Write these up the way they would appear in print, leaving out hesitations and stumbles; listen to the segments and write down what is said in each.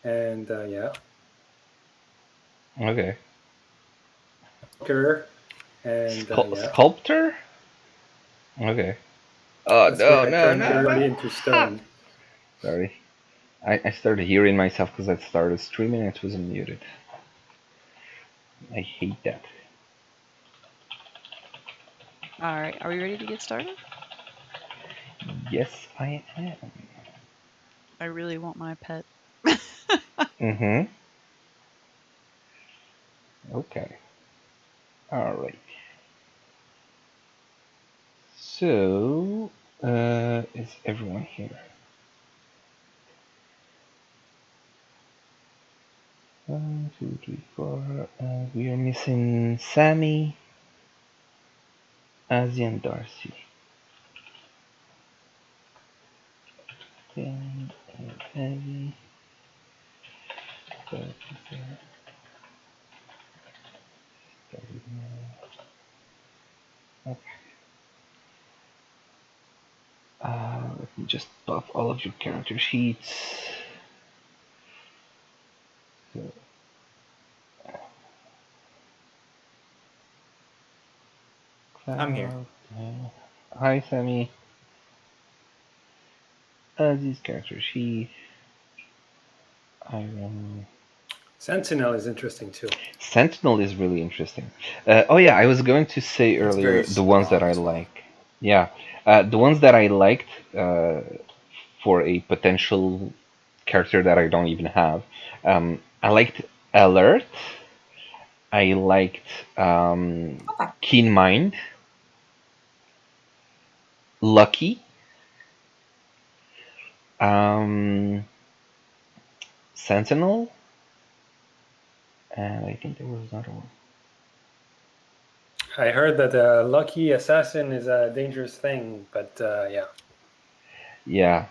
and yeah, Okay. and yeah. Sculptor? Okay. Oh, That's no, where I no, turned no, everybody no. into Ha! stone. Sorry. I started hearing myself because I started streaming and it wasn't muted. I hate that. All right, are we ready to get started? Yes, I am. I really want my pet. Mm-hmm. Okay. Alright. So, is everyone here? 1, 2, 3, 4. We are missing Sammy, Azzy, and Darcy. Then, Heavy. Okay. Let me just buff all of your character sheets. So, I'm here. Hi, Sammy. Azzy's character sheet. Iron. Sentinel is interesting too. Sentinel is really interesting. Oh yeah, I was going to say It's earlier very the ones that strong I as well. like. Yeah, the ones that I liked for a potential character that I don't even have. I liked Alert. I liked Keen Mind, Lucky, um, Sentinel, and I think there was another one. I heard that lucky assassin is a dangerous thing, but yeah. Yeah,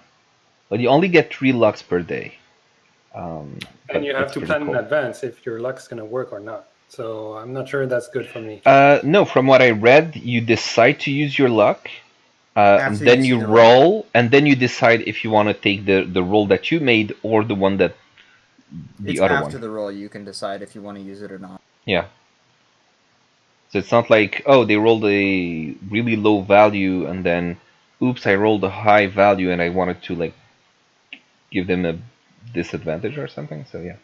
but you only get 3 lux per day. And But you have it's to pretty plan in cool. advance if your luck's going to work or not. So I'm not sure that's good for me. No, from what I read, you decide to use your luck, and After you then see you the roll. roll, and then you decide if you want to take the roll that you made or the one that the It's other after one. the roll you can decide if you want to use it or not. Yeah. So it's not like, oh, they rolled a really low value and then, oops, I rolled a high value and I wanted to like give them a disadvantage or something. So yeah,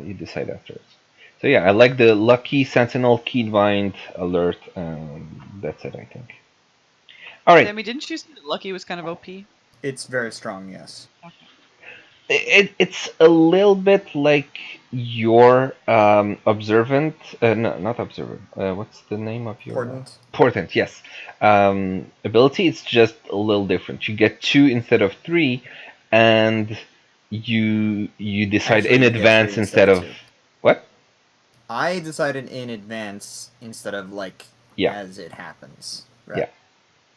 you decide afterwards. So yeah, I like the Lucky, Sentinel, Keybind, Alert. That's it, I think. All right. Sammy, didn't you say that Lucky was kind of OP? It's very strong, yes. Okay. It's a little bit like your observant, no, not observant. What's the name of your Important. portent? Yes, ability. It's just a little different. You get 2 instead of 3, and you decide Actually, in you get 3 advance instead instead of of 2. what? I decided in advance instead of like Yeah, as it happens. Right. yeah,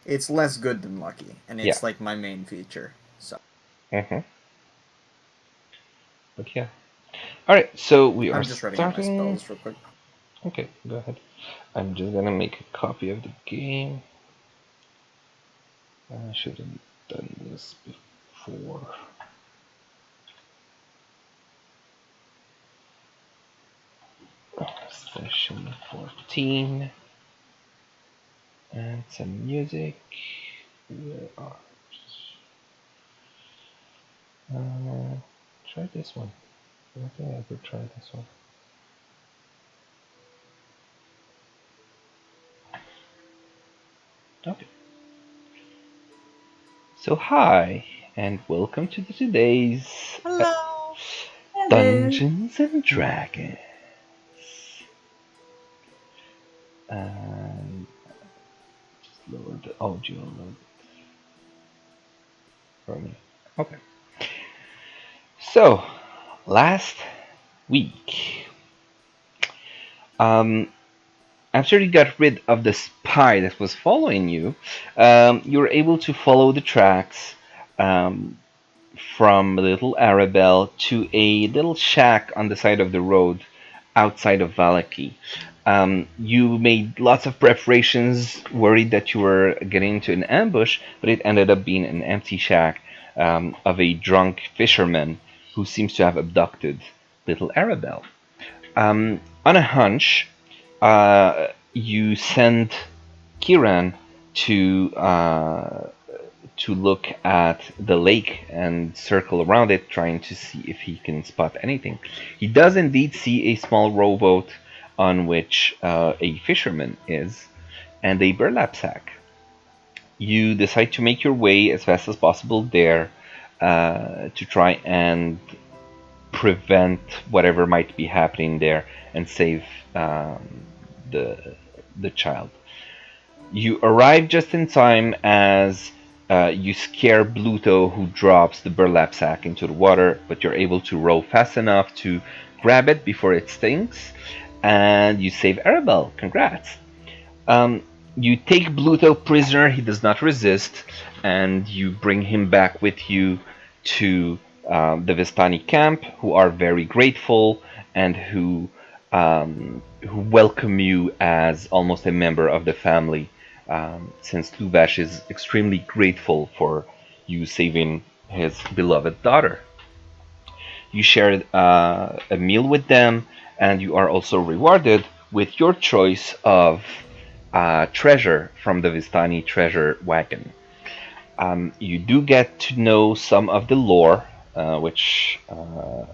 It's less good than lucky, and yeah. it's like my main feature. So Mm-hmm. But yeah. All right. So we are I'm just writing out my starting. spells real quick. Okay, go ahead. I'm just gonna make a copy of the game. I should have done this before. Session 14. And some music. Where are try this one. I don't think I ever tried this one. Okay. So hi, and welcome to today's Hello. Dungeons and Dragons. And just lower the audio a little bit for me. Okay. So, last week, after you got rid of the spy that was following you, you were able to follow the tracks um, from Little Arabelle to a little shack on the side of the road outside of Vallaki. You made lots of preparations, worried that you were getting into an ambush, but it ended up being an empty shack. of a drunk fisherman who seems to have abducted little Arabelle. On a hunch, you send Kiran to look at the lake and circle around it, trying to see if he can spot anything. He does indeed see a small rowboat on which a fisherman is, and a burlap sack. You decide to make your way as fast as possible there to try and prevent whatever might be happening there and save the child. You arrive just in time as you scare Bluto, who drops the burlap sack into the water, but you're able to row fast enough to grab it before it sinks, and you save Arabelle. Congrats! You take Bluto prisoner. He does not resist, and you bring him back with you to the Vistani camp, who are very grateful and who welcome you as almost a member of the family, since Luvash is extremely grateful for you saving his beloved daughter. You shared a meal with them, and you are also rewarded with your choice of treasure from the Vistani treasure wagon. You do get to know some of the lore, which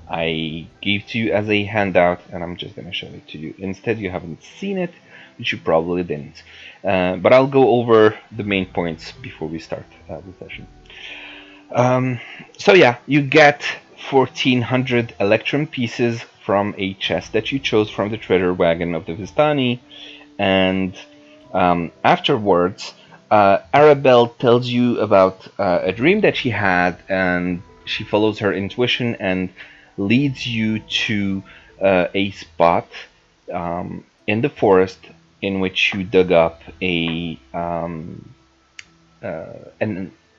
I gave to you as a handout, and I'm just going to show it to you. Instead, you haven't seen it, which you probably didn't. But I'll go over the main points before we start the session. So yeah, you get 1400 electrum pieces from a chest that you chose from the treasure wagon of the Vistani, and afterwards, Arabelle tells you about a dream that she had, and she follows her intuition and leads you to a spot in the forest in which you dug up an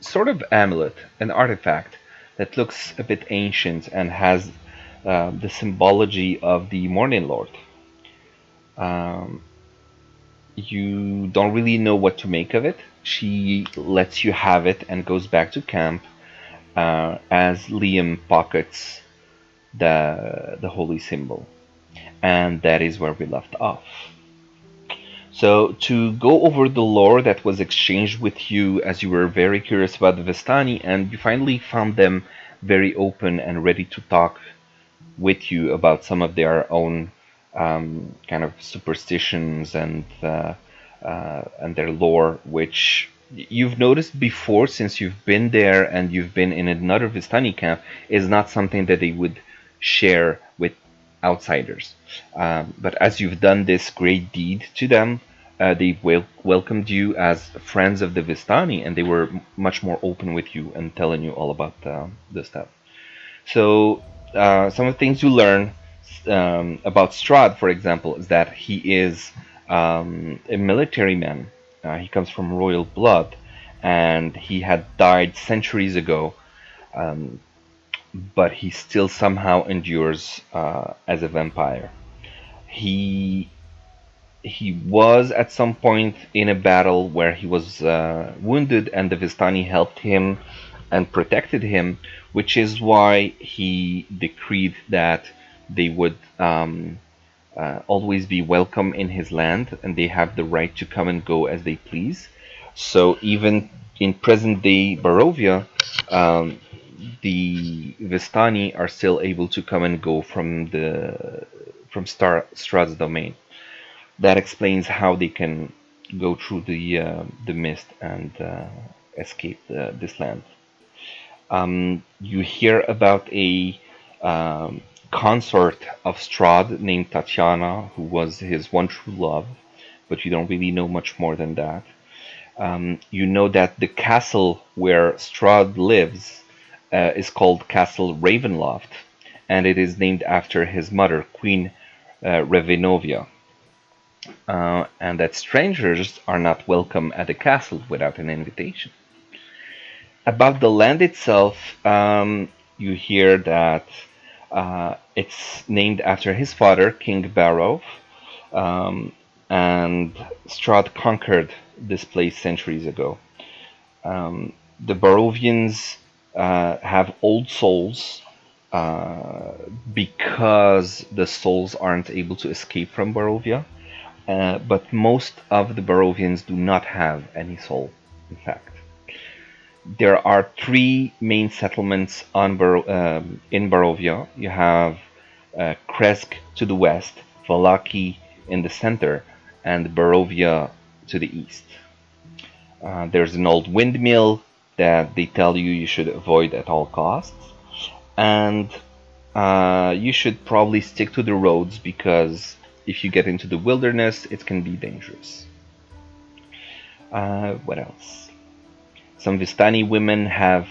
sort of amulet, an artifact that looks a bit ancient and has the symbology of the Morning Lord. You don't really know what to make of it. She lets you have it and goes back to camp as Liam pockets the holy symbol. And that is where we left off. So to go over the lore that was exchanged with you as you were very curious about the Vistani, and you finally found them very open and ready to talk with you about some of their own kind of superstitions and their lore, which you've noticed before since you've been there and you've been in another Vistani camp, is not something that they would share with outsiders. But as you've done this great deed to them, they welcomed you as friends of the Vistani, and they were much more open with you and telling you all about the stuff. So some of the things you learn about Strahd, for example, is that he is a military man. He comes from royal blood, and he had died centuries ago, but he still somehow endures as a vampire. He was at some point in a battle where he was wounded, and the Vistani helped him and protected him, which is why he decreed that they would always be welcome in his land, and they have the right to come and go as they please. So even in present-day Barovia, the Vistani are still able to come and go from Strahd's domain. That explains how they can go through the mist and escape this land. You hear about a consort of Strahd named Tatiana, who was his one true love, but you don't really know much more than that. You know that the castle where Strahd lives is called Castle Ravenloft, and it is named after his mother, Queen Revenovia. And that strangers are not welcome at the castle without an invitation. About the land itself, you hear that it's named after his father, King Barov, and Strahd conquered this place centuries ago. The Barovians have old souls because the souls aren't able to escape from Barovia. But most of the Barovians do not have any soul, in fact. There are three main settlements in Barovia. You have Kresk to the west, Vallaki in the center, and Barovia to the east. There's an old windmill that they tell you should avoid at all costs, and you should probably stick to the roads because if you get into the wilderness, it can be dangerous. What else? Some Vistani women have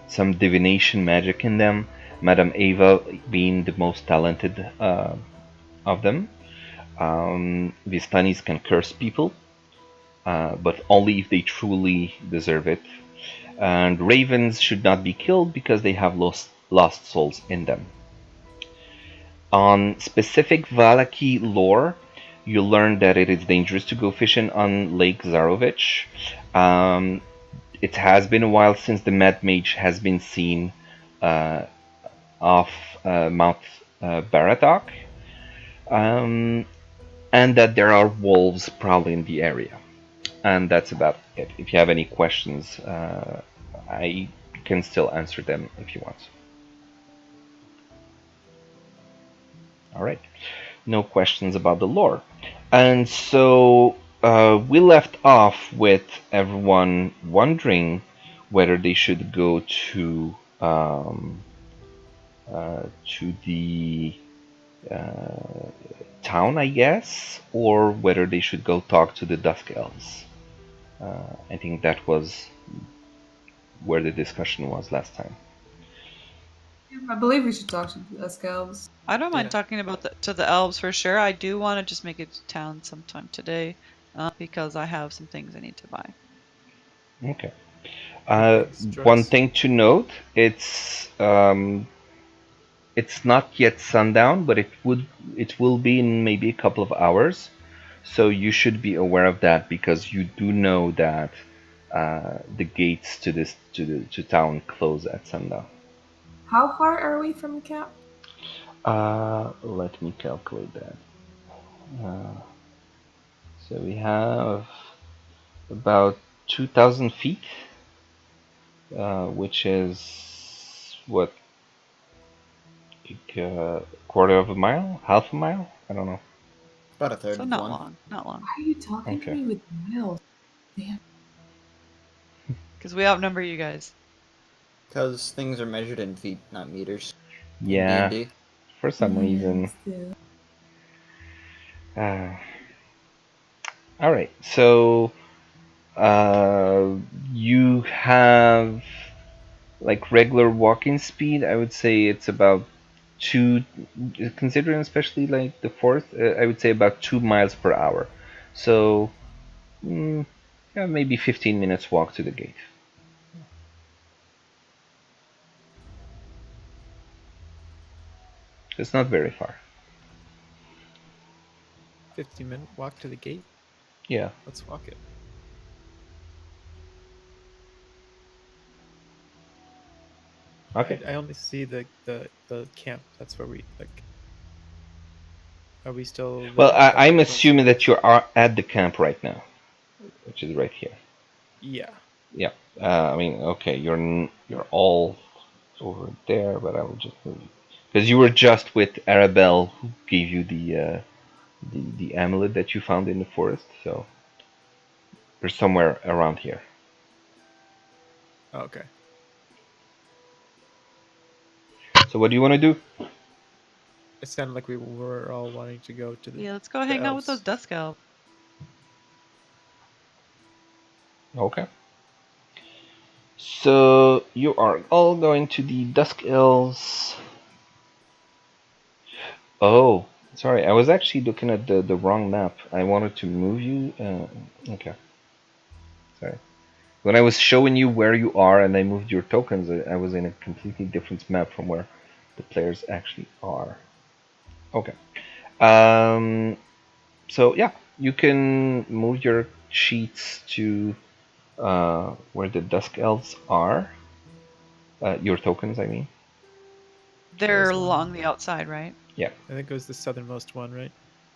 some divination magic in them, Madame Ava being the most talented of them. Vistanis can curse people, but only if they truly deserve it. And ravens should not be killed because they have lost souls in them. On specific Vallaki lore, you learn that it is dangerous to go fishing on Lake Zarovich. It has been a while since the Mad Mage has been seen off Mount Baratok, and that there are wolves probably in the area. And that's about it. If you have any questions, I can still answer them if you want. Alright, no questions about the lore. And so we left off with everyone wondering whether they should go to the town, I guess, or whether they should go talk to the Dusk Elves. I think that was where the discussion was last time. I believe we should talk to the Elves. I don't mind talking about to the elves for sure. I do want to just make it to town sometime today because I have some things I need to buy. Okay. One thing to note: it's not yet sundown, but it will be in maybe a couple of hours. So you should be aware of that because you do know that the gates to town close at sundown. How far are we from camp? Let me calculate that. So we have about 2,000 feet, which is what, like a quarter of a mile, half a mile? I don't know. About a third So of not one. long, not long. Why are you talking Okay. to me with miles? Damn. Because we outnumber you guys. Because things are measured in feet, not meters. Yeah, In D&D. for some reason. Still. All right, so you have like regular walking speed. I would say it's about 2, considering especially like the forest, I would say about 2 miles per hour. So yeah, maybe 15 minutes walk to the gate. It's not very far. 15-minute walk to the gate. Yeah. Let's walk it. Okay. I only see the camp. That's where we like. Are we still? Well, I'm assuming that you are at the camp right now, which is right here. Yeah. Yeah. I mean, okay, you're all over there, but I will just move you because you were just with Arabelle, who gave you the amulet that you found in the forest. So you're somewhere around here. Okay. So what do you want to do? It sounded like we were all wanting to go to the. Yeah, let's go hang out with elves. those Dusk Elves. Okay. So you are all going to the Dusk Elves. Oh, sorry, I was actually looking at the wrong map. I wanted to move you. Okay. Sorry. When I was showing you where you are and I moved your tokens, I was in a completely different map from where the players actually are. Okay. So yeah, you can move your sheets to where the Dusk Elves are. Your tokens, I mean. They're There's one. along the outside, right? Yeah. I think it was the southernmost one, right?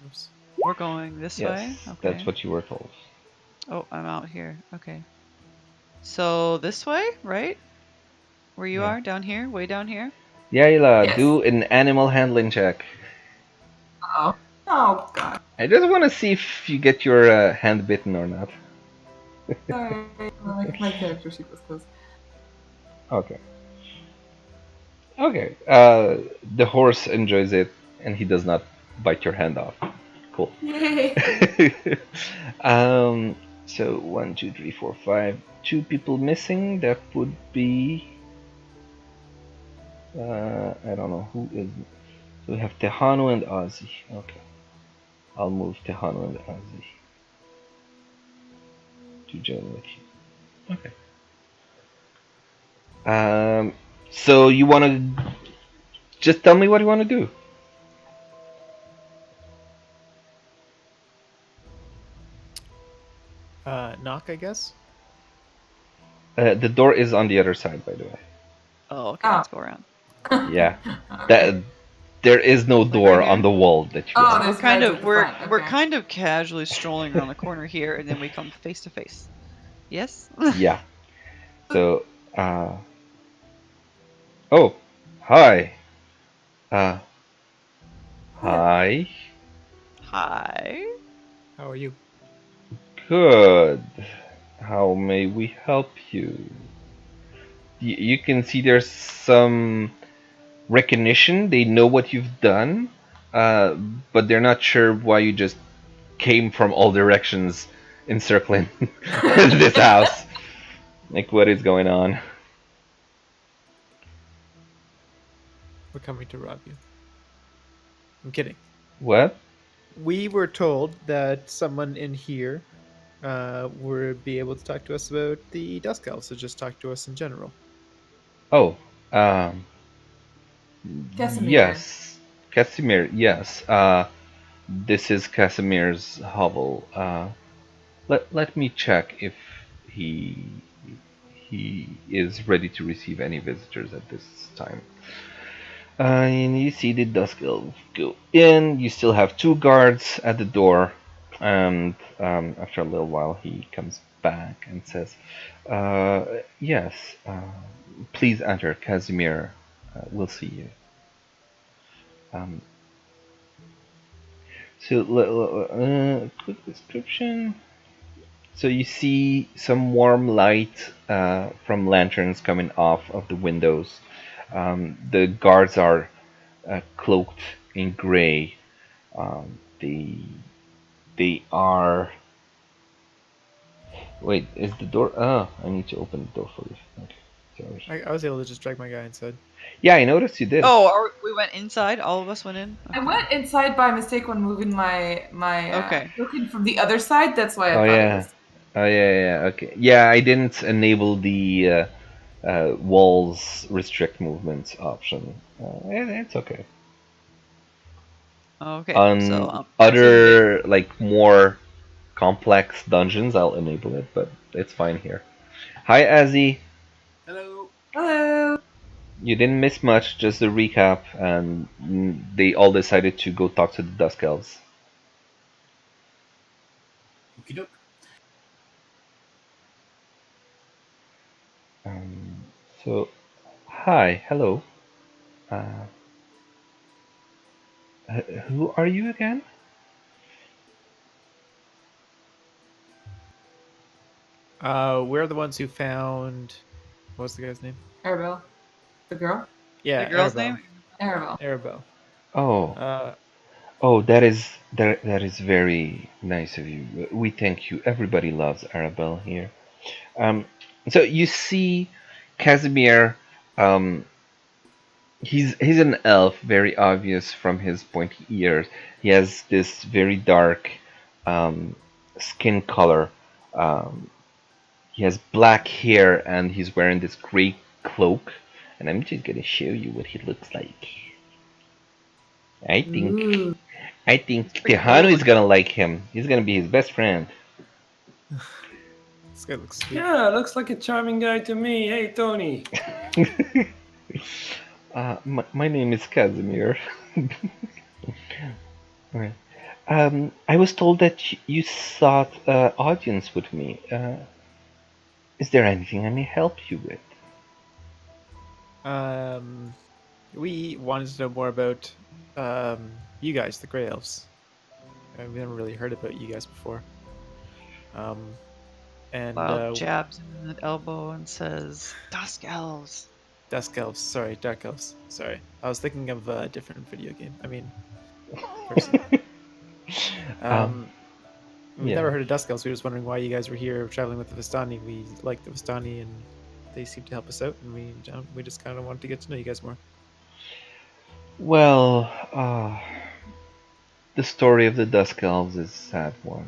Oops. We're going this way? Yes, Okay. that's what you were told. Oh, I'm out here. Okay. So this way, right? Where you Yeah. are? Down here? Way down here? Yaela, Yes. do an animal handling check. Oh. Oh god. I just want to see if you get your hand bitten or not. Sorry. My character sheet was closed. Okay. Okay. The horse enjoys it, and he does not bite your hand off. Cool. Yay. So 1, 2, 3, 4, 5. 2 people missing. That would be. I don't know who is. So we have Tejano and Ozzy. Okay. I'll move Tejano and Ozzy to Vallaki. Okay. So you want to just tell me what you want to do? Knock, I guess. The door is on the other side, by the way. Oh, okay. Oh. Let's go around. Yeah. Okay. That there is no Like door right on here? the wall that you. Oh, want. there's We're kind guards of at the we're front, we're okay. kind of casually strolling around the corner here, and then we come face to face. Yes. Yeah. So. Oh. Hi. Uh. Hi. Hi. How are you? Good. How may we help you? You can see there's some recognition. They know what you've done, but they're not sure why you just came from all directions encircling this house. Like, what is going on? We're coming to rob you. I'm kidding. What? We were told that someone in here would be able to talk to us about the Dusk Elves, so just talk to us in general. Oh, Casimir. yes. Casimir, yes. This is Casimir's hovel. Let me check if he is ready to receive any visitors at this time. And you see the Dusk Elf go in. You still have 2 guards at the door, and after a little while, he comes back and says, "Yes, please enter. Casimir will see you." Um, so, quick description. So you see some warm light from lanterns coming off of the windows. The guards are cloaked in gray. They are. Wait, is the door? Oh, I need to open the door for you. Okay, sorry. I was able to just drag my guy inside. Yeah, I noticed you did. Oh, we went inside. All of us went in. I went inside by mistake when moving my Okay. token from the other side. That's why I Oh thought it yeah. was. Oh yeah. Okay. Yeah, I didn't enable the walls restrict movements option. It's okay. Okay. On So I'm other like more complex dungeons, I'll enable it, but it's fine here. Hi, Azzy. Hello. Hello. You didn't miss much, just a recap, and they all decided to go talk to the Dusk Elves. Okie doke. So, hi, hello. Who are you again? We're the ones who found. What was the guy's name? Arabelle. The girl? Yeah, The girl's Arabelle. name? Arabelle. Arabelle. Oh, oh, that is very nice of you. We thank you. Everybody loves Arabelle here. So you see, Casimir. He's an elf, very obvious from his pointy ears. He has this very dark skin color. Um, he has black hair and he's wearing this gray cloak. And I'm just gonna show you what he looks like. I think Ooh. I think pretty Tejano cool. is gonna like him. He's gonna be his best friend. This guy looks sweet. Yeah, looks like a charming guy to me. Hey, Tony. My name is Casimir. Right. I was told that you sought audience with me. Is there anything I may help you with? We wanted to know more about you guys, the Grey Elves. We haven't really heard about you guys before. And Cloud jabs him in the elbow and says, Dusk Elves. Dusk Elves, sorry, Dark Elves. Sorry, I was thinking of a different video game. I mean, person. We've Yeah. never heard of Dusk Elves. We were just wondering why you guys were here traveling with the Vistani. We like the Vistani, and they seem to help us out. And we just kind of wanted to get to know you guys more. Well, the story of the Dusk Elves is a sad one.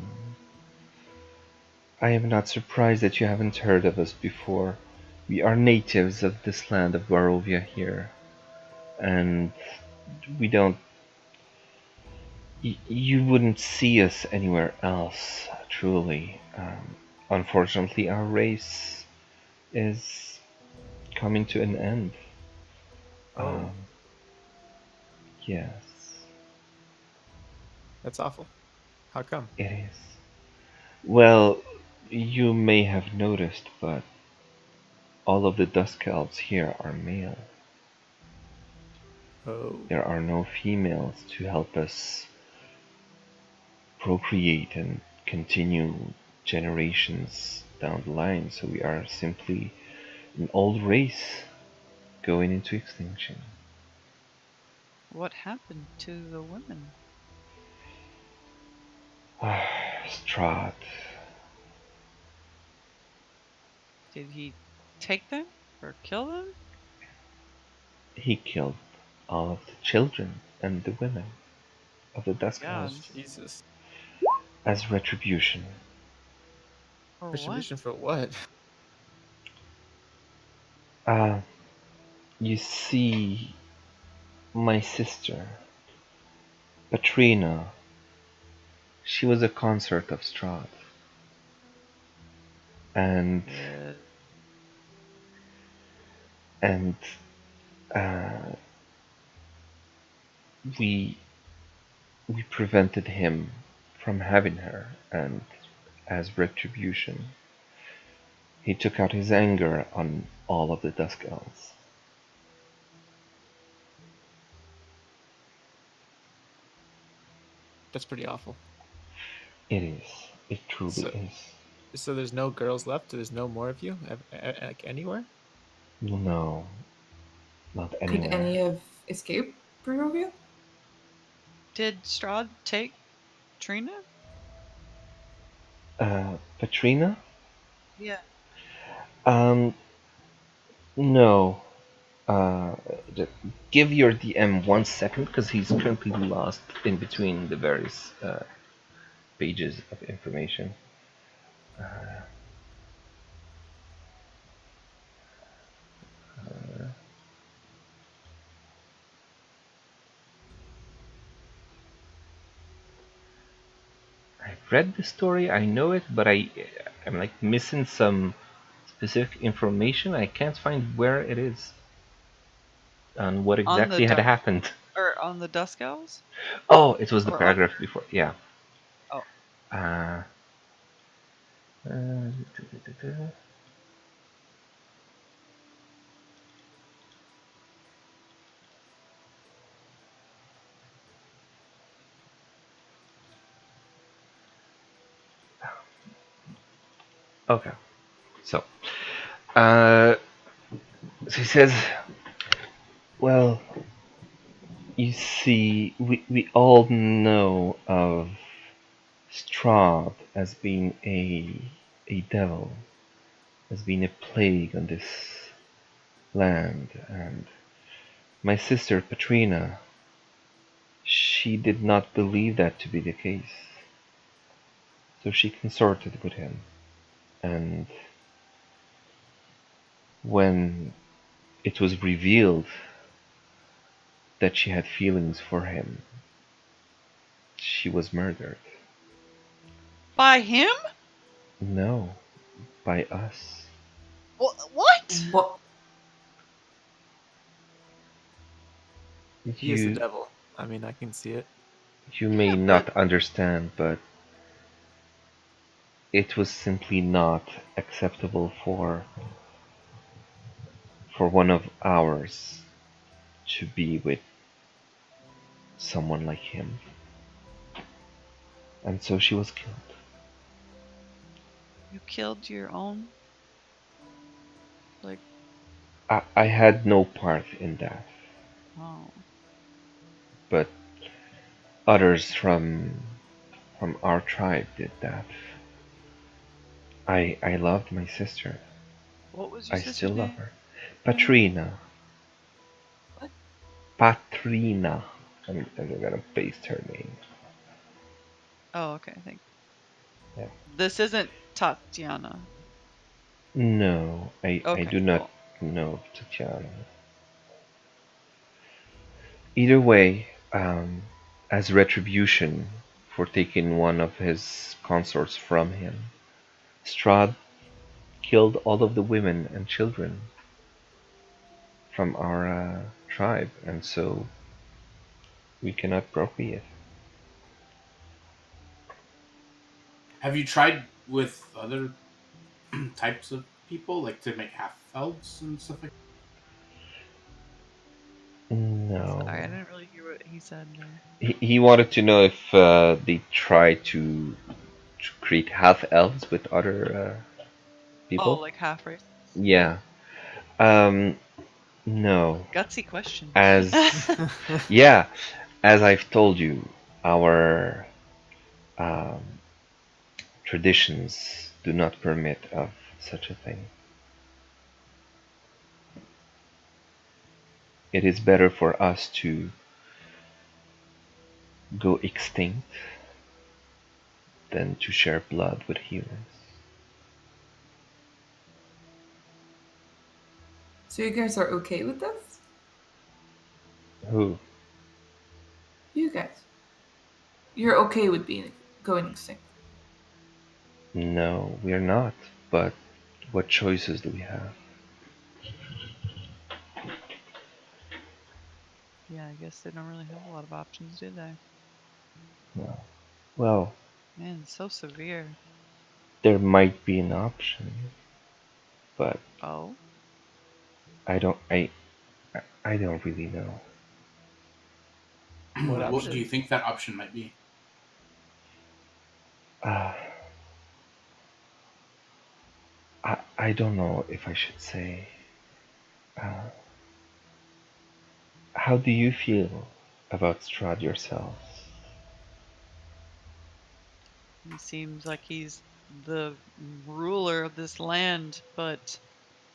I am not surprised that you haven't heard of us before. We are natives of this land of Barovia here, and we don't. You wouldn't see us anywhere else, truly. Unfortunately, our race is coming to an end. Oh, Yes, that's awful. How come? it is. Well, you may have noticed, but all of the Dusk Elves here are male. Oh, There are no females to help us procreate and continue generations down the line, so we are simply an old race going into extinction. What happened to the women? Strahd, Did he take them or kill them? he killed all of the children and the women of the Dusk God. Elves Jesus. as retribution. For what? Retribution for what? You see, my sister, Patrina, she was a consort of Strahd. And Yeah. and uh, we prevented him from having her, and as retribution, he took out his anger on all of the Dusk Elves. That's pretty awful. It is. It truly So, is. so there's no girls left. There's no more of you, like anywhere. No, not Could anywhere. any have escaped Barovia? Did Strahd take Trina? Patrina? Yeah. No. Just give your DM 1 second because he's currently lost in between the various pages of information. I've read the story, I know it, but I'm like missing some specific information. I can't find where it is and what exactly had happened. Or on the Dusk Elves? Oh, it was the Or paragraph before. Yeah. Oh. Uh, okay. So, he says, well, you see, we all know of Strahd as being a devil, as being a plague on this land, and my sister Patrina, she did not believe that to be the case. So she consorted with him, and when it was revealed that she had feelings for him, she was murdered. By him? No, by us. What? What? He is the You devil. I mean, I can see it. you may Yeah, not but understand, but it was simply not acceptable for one of ours to be with someone like him. And so she was killed. you killed your own. Like, I had no part in that, oh, but others from our tribe did that. I loved my sister. what was your I still sister's love name? her. Patrina. What? Patrina. I'm gonna paste her name. Oh, okay. I think Yeah. this isn't Tatiana. No, I Okay, do not cool. know Tatiana. Either way, as retribution for taking one of his consorts from him, Strahd killed all of the women and children from our tribe, and so we cannot procreate. Have you tried with other types of people, like to make half elves and stuff like No. Sorry, I didn't really hear what he said there. He wanted to know if they try to create half elves with other Oh, people. like half race. Yeah. Um, no. Gutsy question. As yeah, as I've told you, our um, traditions do not permit of such a thing. It is better for us to go extinct than to share blood with humans. So you guys are okay with this? Who? You guys. You're okay with being going extinct. No, we are not. But what choices do we have? Yeah, I guess they don't really have a lot of options, do they? No. Well, Man, it's so severe. there might be an option, but Oh, I don't. I don't really know. What that? What do option? you think that option might be? Uh, I don't know if I should say. Uh, how do you feel about Strahd yourselves? he seems like he's the ruler of this land, but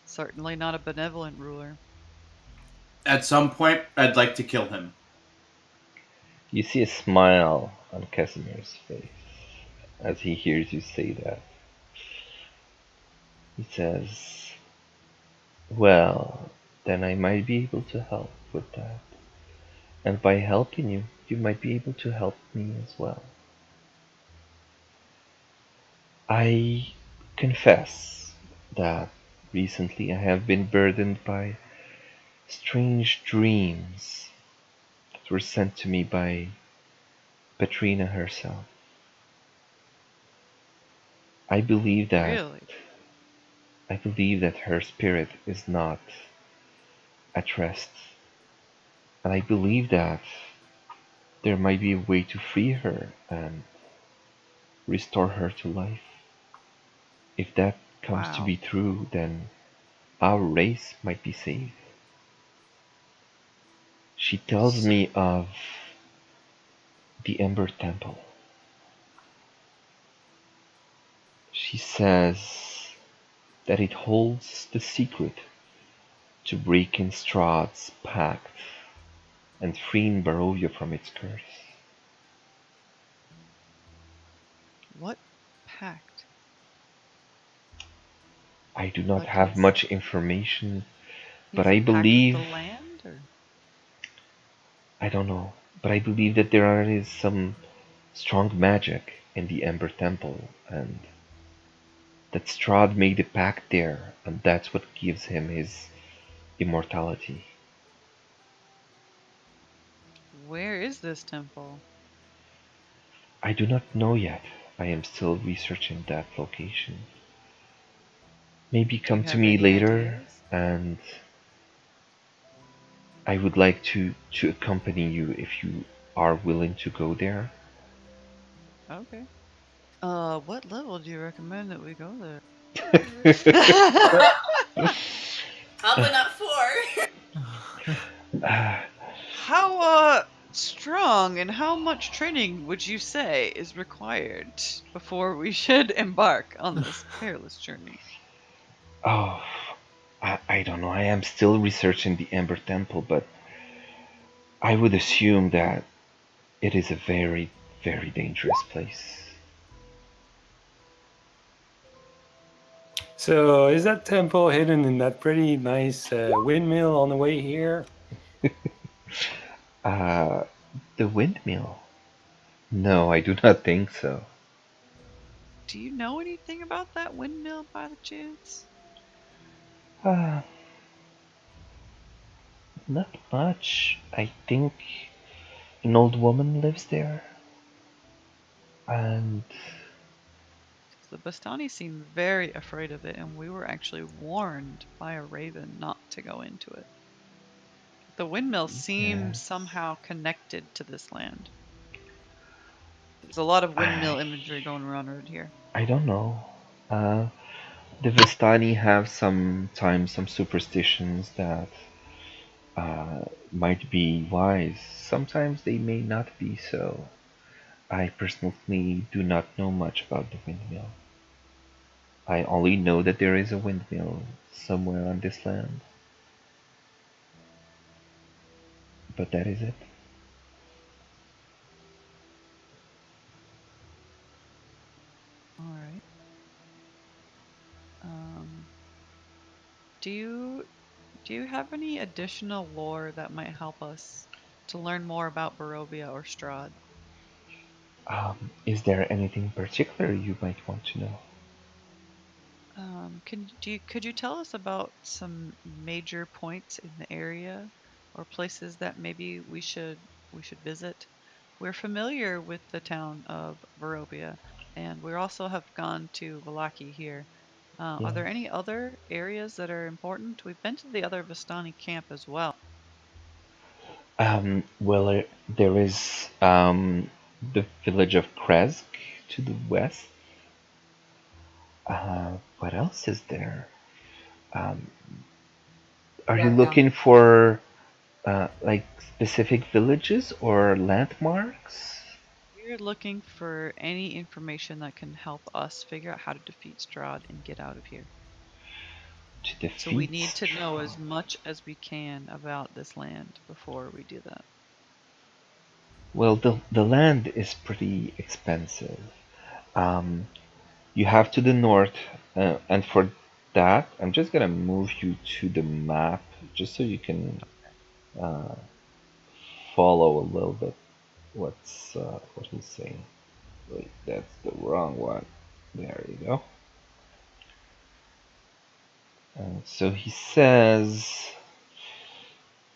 certainly not a benevolent ruler. At some point, I'd like to kill him. You see a smile on Casimir's face as he hears you say that. He says, well, then I might be able to help with that. And by helping you, you might be able to help me as well. I confess that recently I have been burdened by strange dreams that were sent to me by Petrina herself. I believe that Really? I believe that her spirit is not at rest, and I believe that there might be a way to free her and restore her to life. If that comes to Wow. be true, then our race might be saved. She tells So, me of the Ember Temple. She says that it holds the secret to breaking Strahd's pact and freeing Barovia from its curse. what pact? I do not Like have he's much information, but he's a I pact with the believe, land, or I don't know, but I believe that there is some strong magic in the Ember Temple, and that Strahd made a pact there, and that's what gives him his immortality. Where is this temple? I do not know yet. I am still researching that location. Maybe Do you come to have me any later, ideas? and I would like to accompany you if you are willing to go there. Okay. What level do you recommend that we go there? Probably not 4. How strong and how much training would you say is required before we should embark on this perilous journey? Oh, I don't know. I am still researching the Ember Temple, but I would assume that it is a very, very dangerous place. So is that temple hidden in that pretty nice windmill on the way here? Uh, the windmill? No, I do not think so. Do you know anything about that windmill by the chance? Uh, Not much. I think an old woman lives there, and The Bastani seemed very afraid of it, and we were actually warned by a raven not to go into it. The windmill seems yes, somehow connected to this land. There's a lot of windmill I imagery going around here. I don't know. Uh, the Vistani have sometimes some superstitions that might be wise. Sometimes they may not be so. I personally do not know much about the windmill. I only know that there is a windmill somewhere on this land, but that is it. All right. Do you have any additional lore that might help us to learn more about Barovia or Strahd? Is there anything particular you might want to know? Could you tell us about some major points in the area or places that maybe we should visit? We're familiar with the town of Barovia, and we also have gone to Vallaki here. Are there Yes. any other areas that are important? We've been to the other Vistani camp as well. Well, there is the village of Kresk to the west. What else is there? Um, are you Yeah, down. looking for like specific villages or landmarks We're looking for any information that can help us figure out how to defeat Strahd and get out of here. to So we defeat need to know as Strahd? much as we can about this land before we do that. Well, the land is pretty expensive. Um, you have to the north, and for that, I'm just gonna move you to the map just so you can uh, follow a little bit what he's saying. Wait, that's the wrong one. There you go. So he says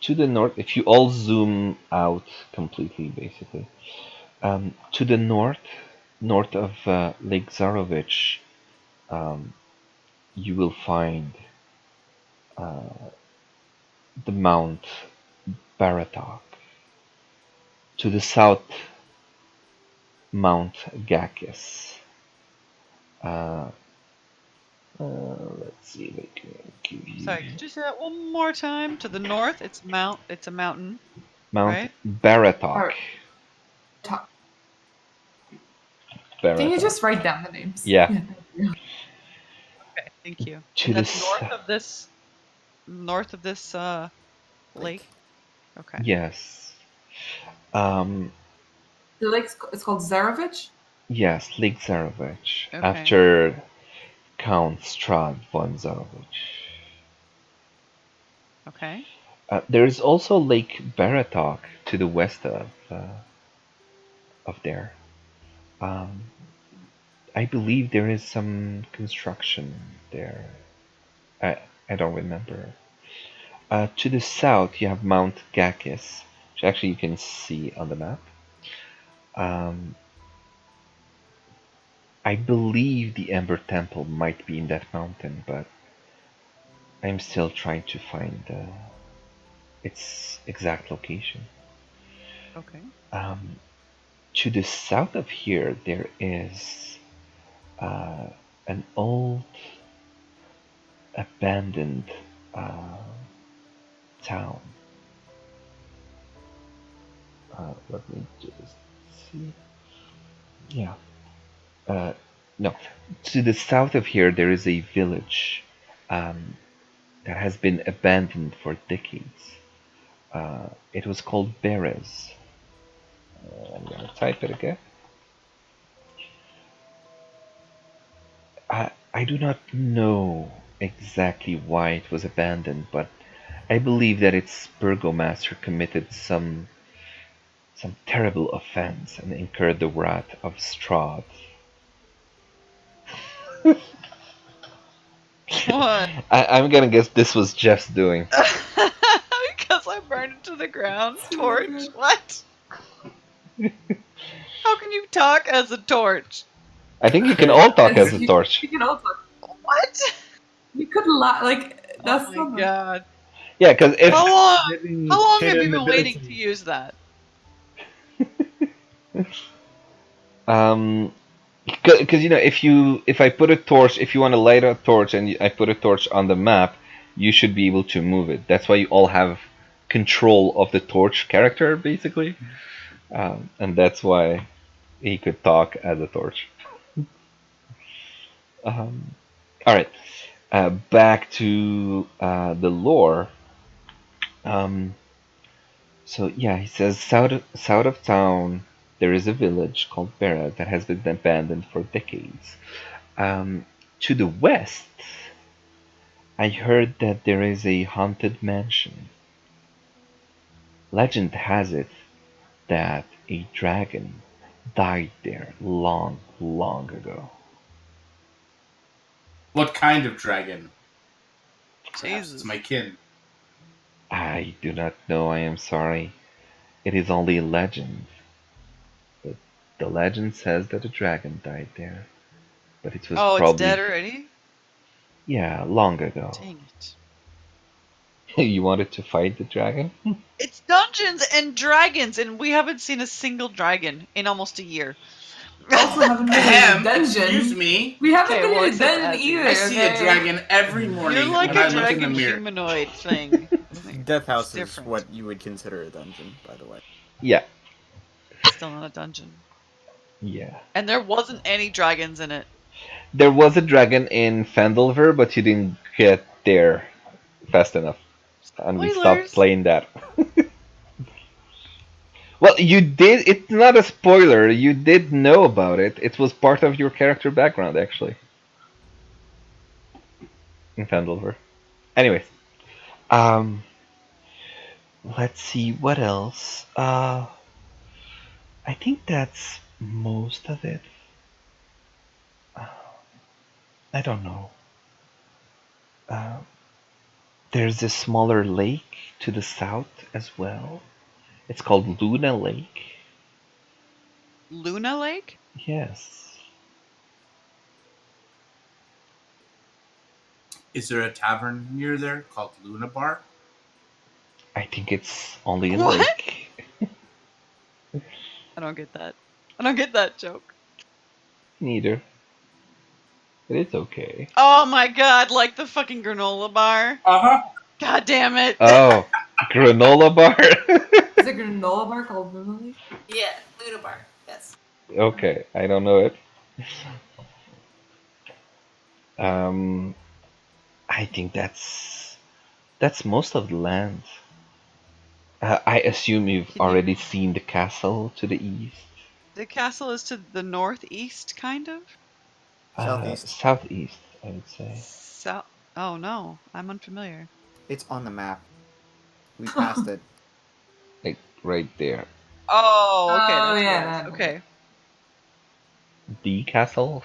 to the north. If you all zoom out completely, basically, to the north of Lake Zarovich, um, you will find the Mount Baratok. To the south, Mount Gakis. Uh, let's see if I can give you Sorry, could you say that one more time? To the north, it's a mountain, Mount right? Baratok. Or top. Can you Baratok. just write down the names? Yeah. Thank you. Okay, thank you. To And the that's north of this lake. Lake. Okay. yes, um, The lake it's called Zarovich. yes, Lake Zarovich. Okay. After Count Strahd von Zarovich. Okay. There is also Lake Baratok to the west of there. Um, I believe there is some construction there. I don't remember. To the south, you have Mount Gakis, which actually you can see on the map. I believe the Ember Temple might be in that mountain, but I'm still trying to find its exact location. Okay. To the south of here, there is an old abandoned town. Let me just see. Yeah. No. To the south of here, there is a village that has been abandoned for decades. It was called Beres. I'm gonna type it again. I do not know exactly why it was abandoned, but I believe that its burgomaster committed some terrible offense and incurred the wrath of Strahd. What? I'm gonna guess this was Jeff's doing. Because I burned it to the ground. Torch? What? How can you talk as a torch? I think you can all talk as a You torch. can all talk. What? You could lie. Like, Oh that's my not. god. Yeah, because if How long? Hidden- How long have hidden you been waiting ability. to use that? because if I put a torch, if you want to light a torch and I put a torch on the map, you should be able to move it. That's why you all have control of the torch character, basically, and that's why he could talk as a torch. All right, back to the lore. So yeah, he says south of town there is a village called Bera that has been abandoned for decades. To the west, I heard that there is a haunted mansion. Legend has it that a dragon died there long, long ago. What kind of dragon? Perhaps it's Jesus. my kin. I do not know, I am sorry. It is only a legend. But the legend says that a dragon died there. But it was Oh, it's dead probably, already? yeah, long ago. Dang it. You wanted to fight the dragon? It's Dungeons and Dragons, and we haven't seen a single dragon in almost a year. Also, haven't been in a Ahem, dungeon. excuse me. We haven't Okay, been well, in a except dungeon Azzy. either. I see a okay? dragon every morning You're like when a I look in the dragon mirror. humanoid thing. Death House It's is different. what you would consider a dungeon, by the way. Yeah. Still not a dungeon. Yeah. And there wasn't any dragons in it. There was a dragon in Fandalver, but you didn't get there fast enough. And we stopped Spoilers! playing that. Well, you did. It's not a spoiler. You did know about it. It was part of your character background, actually. In Fandalver. Anyways. Um. Let's see. What else? I think that's most of it. I don't know. Uh, there's a smaller lake to the south as well. It's called Luna Lake. Luna Lake? Yes. Is there a tavern near there called Luna Bar? I think it's only a What? lake. I don't get that. I don't get that joke. Neither. But it's okay. Oh my god, like the fucking granola bar. Uh-huh. God damn it. Oh, granola bar? Is a granola bar called Luna Lake? Yeah, Luna Bar. Yes. Okay, I don't know it. Um, I think that's most of the land. I assume you've Can you- already seen the castle to the east. The castle is to the northeast, kind of? Southeast. Southeast, I would say. South. Oh no, I'm unfamiliar. It's on the map. We passed it. Like right there. Oh, okay. Oh, That's yeah, where it is. that- Okay. The castle?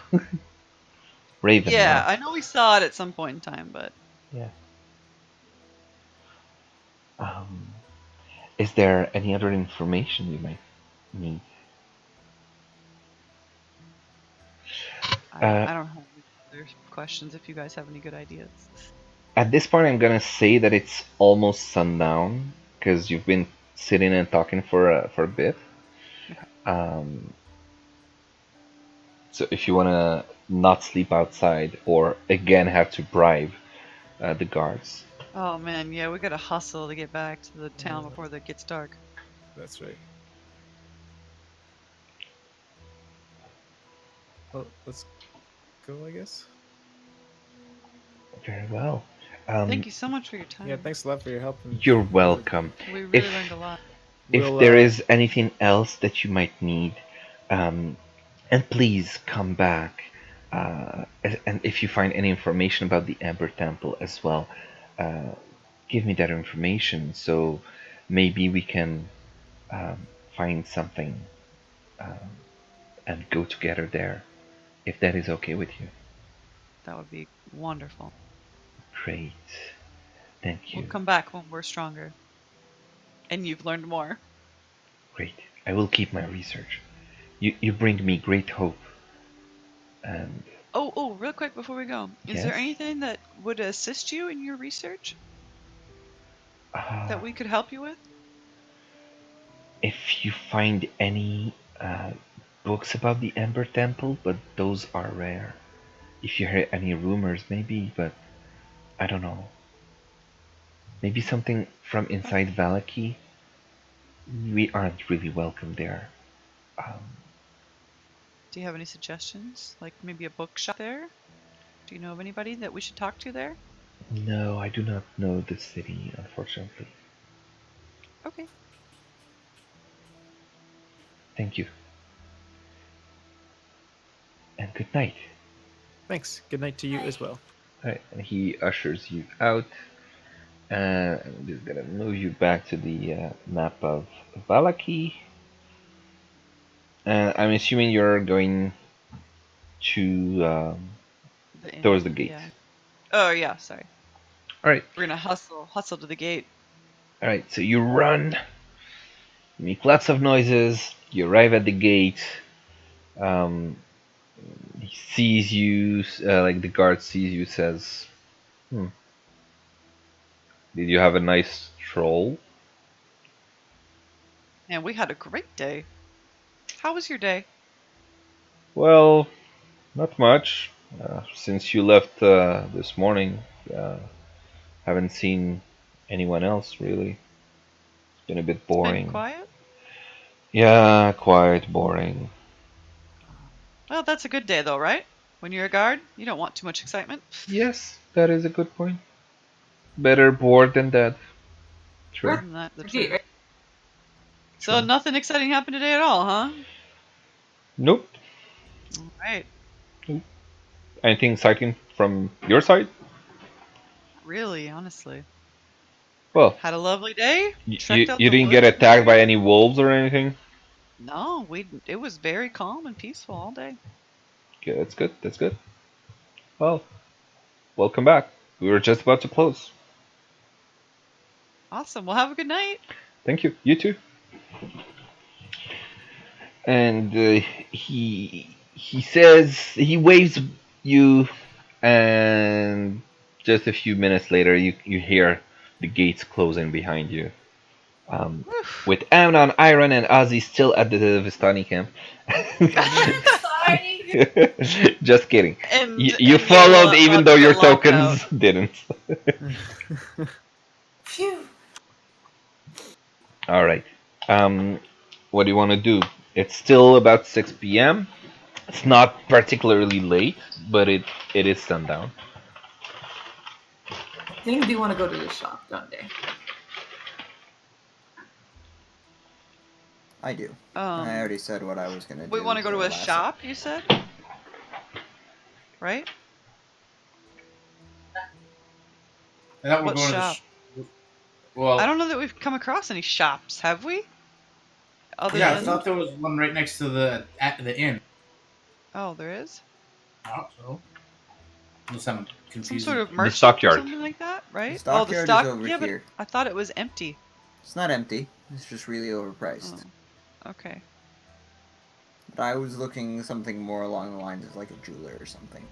Raven, Yeah, right? I know we saw it at some point in time, but Yeah. Is there any other information you might need? I don't have any other questions if you guys have any good ideas. At this point, I'm gonna say that it's almost sundown because you've been sitting and talking for a bit. Okay. So if you wanna not sleep outside or again have to bribe the guards, Oh man, yeah, we gotta hustle to get back to the town before it gets dark. That's right. Well, let's go, I guess. very well. Thank you so much for your time. Yeah, thanks a lot for your help. And You're welcome. We really If learned a lot. if We'll, there is anything else that you might need, and please come back. And if you find any information about the Amber Temple as well, give me that information so maybe we can find something and go together there, if that is okay with you. That would be wonderful. Great. Thank you. We'll come back when we're stronger. And you've learned more. Great. I will keep my research. You bring me great hope. And Oh, real quick before we go. Is there Yes? anything that would assist you in your research that we could help you with? if you find any books about the Ember Temple, but those are rare. If you hear any rumors, maybe, but I don't know. Maybe something from inside Vallaki. We aren't really welcome there. Do you have any suggestions? Like maybe a bookshop there? Do you know of anybody that we should talk to there? No, I do not know the city, unfortunately. Okay. Thank you. And good night. thanks. Good night to you as well. Alright, and he ushers you out. I'm just gonna move you back to the map of Vallaki. I'm assuming you're going to towards the gate. Yeah. Oh yeah, sorry. Alright, We're gonna hustle to the gate. alright, so you run, you make lots of noises, you arrive at the gate. He sees you, like the guard sees you, says, did you have a nice stroll? Man, we had a great day. How was your day? Well, not much. Since you left this morning, haven't seen anyone else really. It's been a bit It's been boring. quiet? Yeah, quite boring. Well, that's a good day though, right? When you're a guard, you don't want too much excitement. Yes, that is a good point. Better bored than dead. True. Isn't that the Okay, truth? right? So True. nothing exciting happened today at all, huh? Nope. All right. Anything exciting from your side? Really, honestly. Well, Had a lovely day. you Trekked out you the didn't get woods in the attacked by area. any wolves or anything? No, it was very calm and peaceful all day. Okay, that's good. That's good. Well, welcome back. We were just about to close. Awesome. Well, have a good night. Thank you. You too. And he says he waves you, and just a few minutes later, you hear the gates closing behind you. With Amnon, Iron, and Ozzy still at the Vistani camp. Sorry. Just kidding. And You followed even though your locked tokens out. didn't. Phew. All right. What do you want to do? It's still about 6 p.m. It's not particularly late, but it is sundown. I think they want to go to the shop, don't they? I do. I already said what I was gonna do. We want to go to for a the last- shop, you said? Right? I thought we're What going shop? to the. Well, I don't know that we've come across any shops, have we? Other yeah, I than thought there was one right next to the inn. Oh, there is I don't know. Unless I'm some confusing. sort of The merchant or stockyard. something like that, right? The Oh, the stockyard stock. is over Yeah, but here. I thought it was empty. It's not empty. It's just really overpriced. Oh, okay. But I was looking something more along the lines of like a jeweler or something.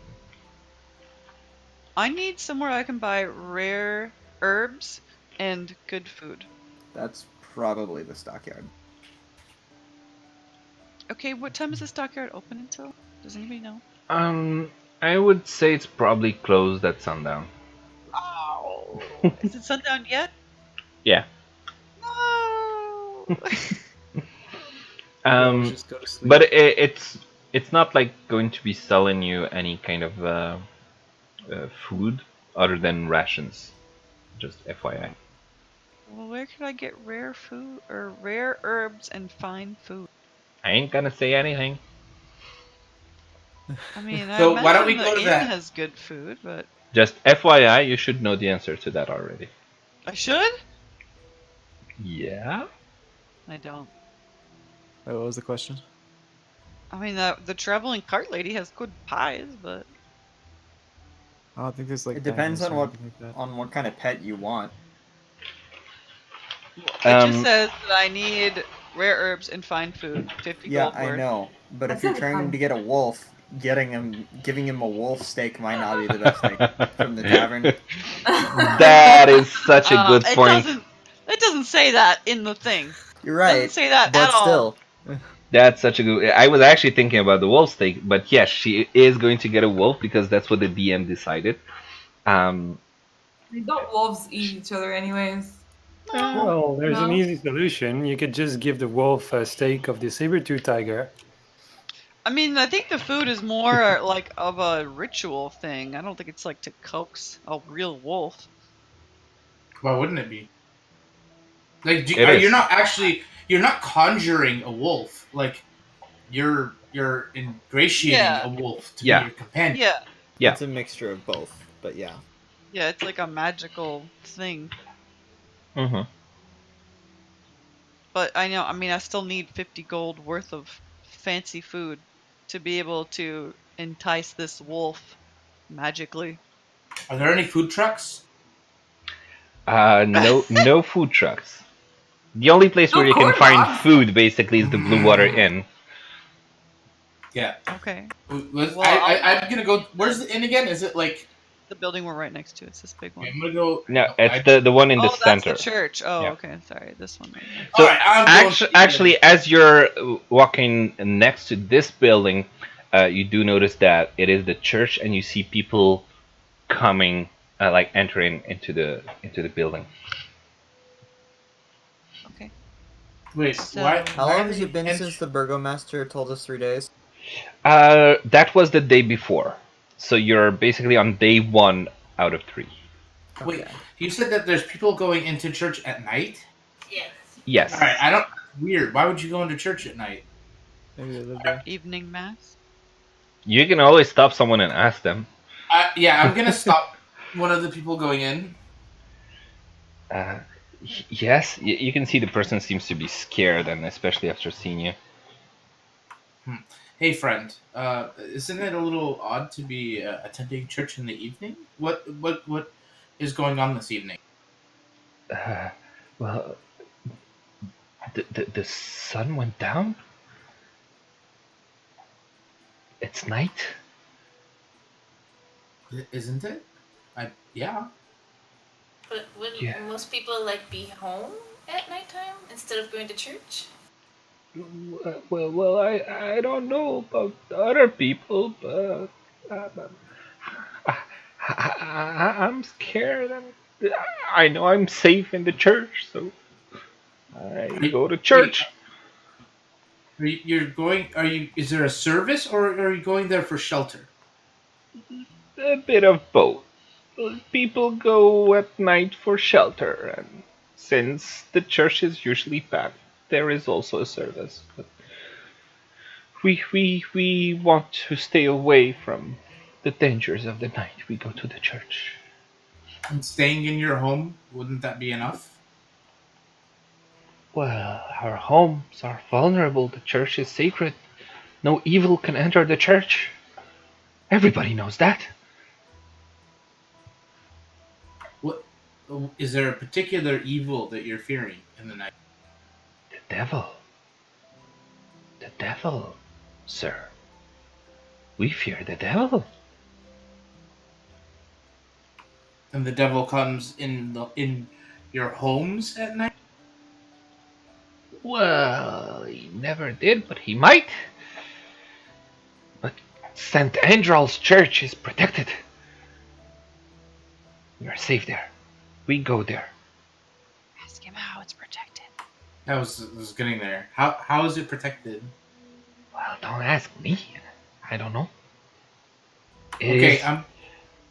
I need somewhere I can buy rare herbs and good food. That's probably the stockyard. Okay, what time is the stockyard open until? Does anybody know? I would say it's probably closed at sundown. Oh, is it sundown yet? Yeah. No. You always Um, just go to sleep. but it's not like going to be selling you any kind of food other than rations. Just FYI. Well, where can I get rare food or rare herbs and fine food? I ain't gonna say anything. I mean, I So why don't we imagine go the to inn that? has good food, but Just FYI, you should know the answer to that already. I should? Yeah. I don't. Wait, what was the question? I mean, the traveling cart lady has good pies, but I don't think there's like. It depends diamonds on or what anything like that. on what kind of pet you want. it just Um, says that I need rare herbs and fine food. 50 Yeah, gold I worth. know. But if That's you're not trying fun. to get a wolf, giving him a wolf steak might not be the best thing from the tavern. That is such a good it point. doesn't say that in the thing. You're It doesn't right, say that but at all. still. That's such a good. I was actually thinking about the wolf steak, but yes, she is going to get a wolf because that's what the DM decided. Don't wolves eat each other anyways? No. Well, there's an No. easy solution. You could just give the wolf a steak of the saber-tooth tiger. I mean, I think the food is more like of a ritual thing. I don't think it's like to coax a real wolf. Why wouldn't it be? Like, It is. you're not conjuring a wolf. Like, you're ingratiating Yeah. a wolf to Yeah. be your companion. Yeah. Yeah. It's a mixture of both, but yeah. Yeah, it's like a magical thing. Mm-hmm. But I mean, I still need 50 gold worth of fancy food to be able to entice this wolf magically. Are there any food trucks? No food trucks. The only place No where you can corn find dogs. food basically is the Blue Water Inn. Yeah. Okay. Well, I'll I'm gonna go. Where's the inn again? Is it like? the building we're right next to. It's this big one. I'm gonna go. No, it's the one in the Oh, that's center. the church. Oh, Yeah. okay. Sorry, this one right here. So All right, I'm going to the actually, as you're walking next to this building, you do notice that it is the church, and you see people coming, like entering into the building. Okay. Wait, So- why? How why long are has they it been since the burgomaster told us 3 days? That was the day before, so you're basically on day 1 out of 3. Wait, Okay. you said that there's people going into church at night. Yes. Yes. All right, I don't. Weird. Why would you go into church at night? Maybe they live there. Evening mass. You can always stop someone and ask them. Yeah, I'm gonna stop one of the people going in. Yes, you can see the person seems to be scared, and especially after seeing you. Hey, friend. Isn't it a little odd to be attending church in the evening? What is going on this evening? Well, the sun went down. It's night. Isn't it? Yeah. But wouldn't Yeah. most people like be home at nighttime instead of going to church? Well, I don't know about other people, but I'm scared, and I know I'm safe in the church, so I go to church. You're going? Are you? Is there a service, or are you going there for shelter? A bit of both. People go at night for shelter, and since the church is usually packed, there is also a service. But we want to stay away from the dangers of the night. We go to the church. And staying in your home, wouldn't that be enough? Well, our homes are vulnerable. The church is sacred. No evil can enter the church. Everybody knows that. What is there a particular evil that you're fearing in the night? The devil. The devil, sir. We fear the devil. And the devil comes in your homes at night? Well, he never did, but he might. But St. Angel's church is protected. We are safe there. We go there. Ask him how it's protected. I was getting there. How is it protected? Well, don't ask me. I don't know. Okay,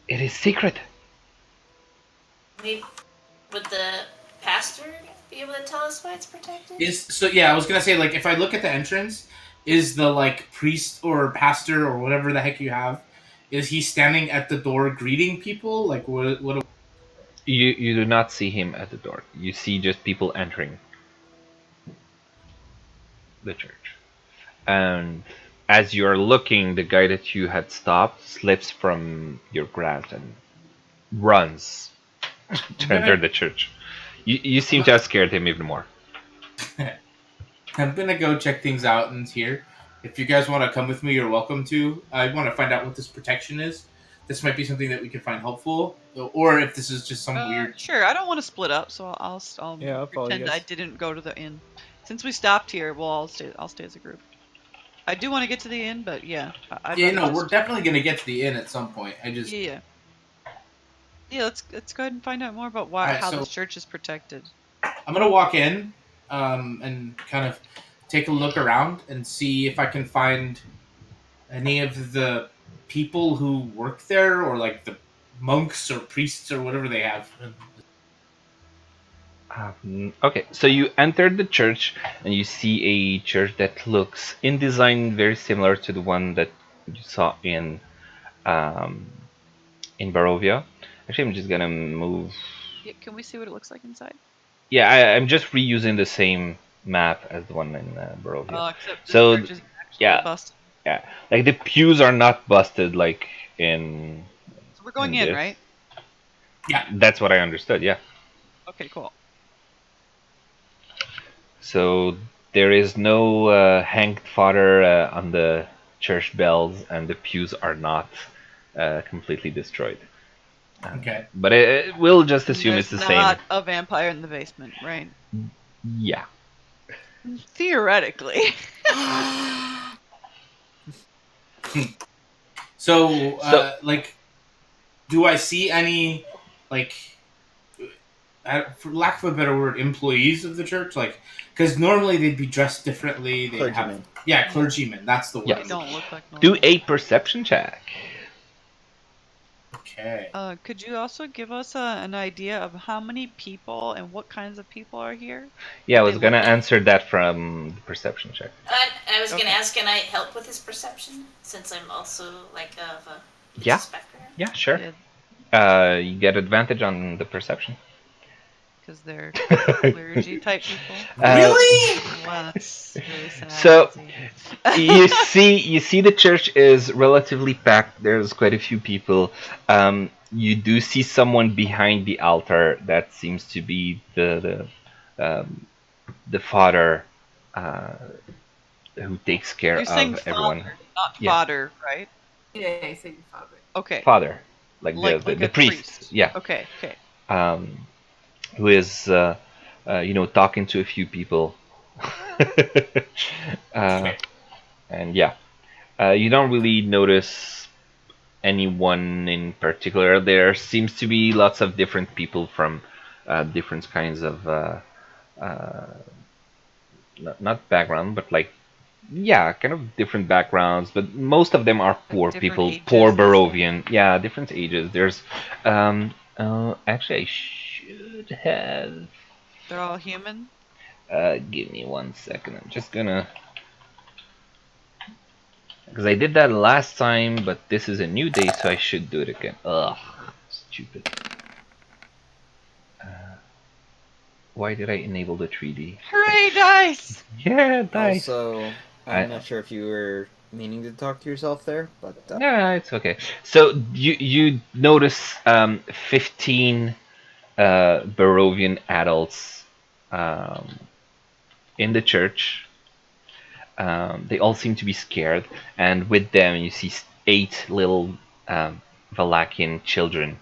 It is secret. Maybe would the pastor be able to tell us why it's protected? I was gonna say, like, if I look at the entrance, is the like priest or pastor or whatever the heck you have, is he standing at the door greeting people? Like, what? You do not see him at the door. You see just people entering the church. And as you're looking, the guy that you had stopped slips from your grasp and runs to enter the church. You seem to have scared him even more. I'm gonna go check things out in here. If you guys want to come with me, you're welcome to. I want to find out what this protection is. This might be something that we can find helpful, or if this is just some weird. Sure, I don't want to split up, so I'll Yeah, I'll follow you pretend I guys. didn't go to the inn. Since we stopped here, well, I'll stay as a group. I do want to get to the inn, but yeah. We're definitely gonna get to the inn at some point. Yeah. Let's go ahead and find out more about how this church is protected. I'm gonna walk in, and kind of take a look around and see if I can find any of the people who work there, or like the monks or priests or whatever they have. Okay, so you entered the church and you see a church that looks in design very similar to the one that you saw in Barovia. Actually, I'm just gonna move. Yeah, can we see what it looks like inside? Yeah, I'm just reusing the same map as the one in Barovia. Except this So church is actually busted. Yeah, like the pews are not busted like in. So we're going in, right? Yeah, that's what I understood. Yeah. Okay, cool. So there is no hanged fodder on the church bells, and the pews are not completely destroyed. Okay. But we'll just assume it's the same. Not a vampire in the basement, right? Yeah. Theoretically. So, like, do I see any, like, for lack of a better word, employees of the church? Like, because normally they'd be dressed differently. They Clergymen. have, clergymen. That's the word. Yes. They don't look like normal. Do a perception check. Okay. Could you also give us an idea of how many people and what kinds of people are here? Yeah, I was gonna answer that from the perception check. I was gonna ask, can I help with his perception since I'm also like of a specter? Yeah, sure. You get advantage on the perception. Because they're clergy type people. Really? Wow, that's really sad. So you see the church is relatively packed. There's quite a few people. You do see someone behind the altar that seems to be the father who takes care You're saying of everyone. Father, not fodder, right? Yeah, I say father. Okay. Father, like the priest. Yeah. Okay. Who is talking to a few people. And you don't really notice anyone in particular. There seems to be lots of different people from different kinds of not background, but like kind of different backgrounds, but most of them are poor people, poor Barovian. Yeah, different ages. There's actually I should have. They're all human? Give me 1 second. I'm just gonna, because I did that last time, but this is a new day, so I should do it again. Ugh, stupid. Why did I enable the 3D? Hooray, dice! Yeah, dice. Also, I'm not sure if you were meaning to talk to yourself there, but No, it's okay. So you notice 15 Barovian adults in the church. They all seem to be scared, and with them you see 8 little Vallakian children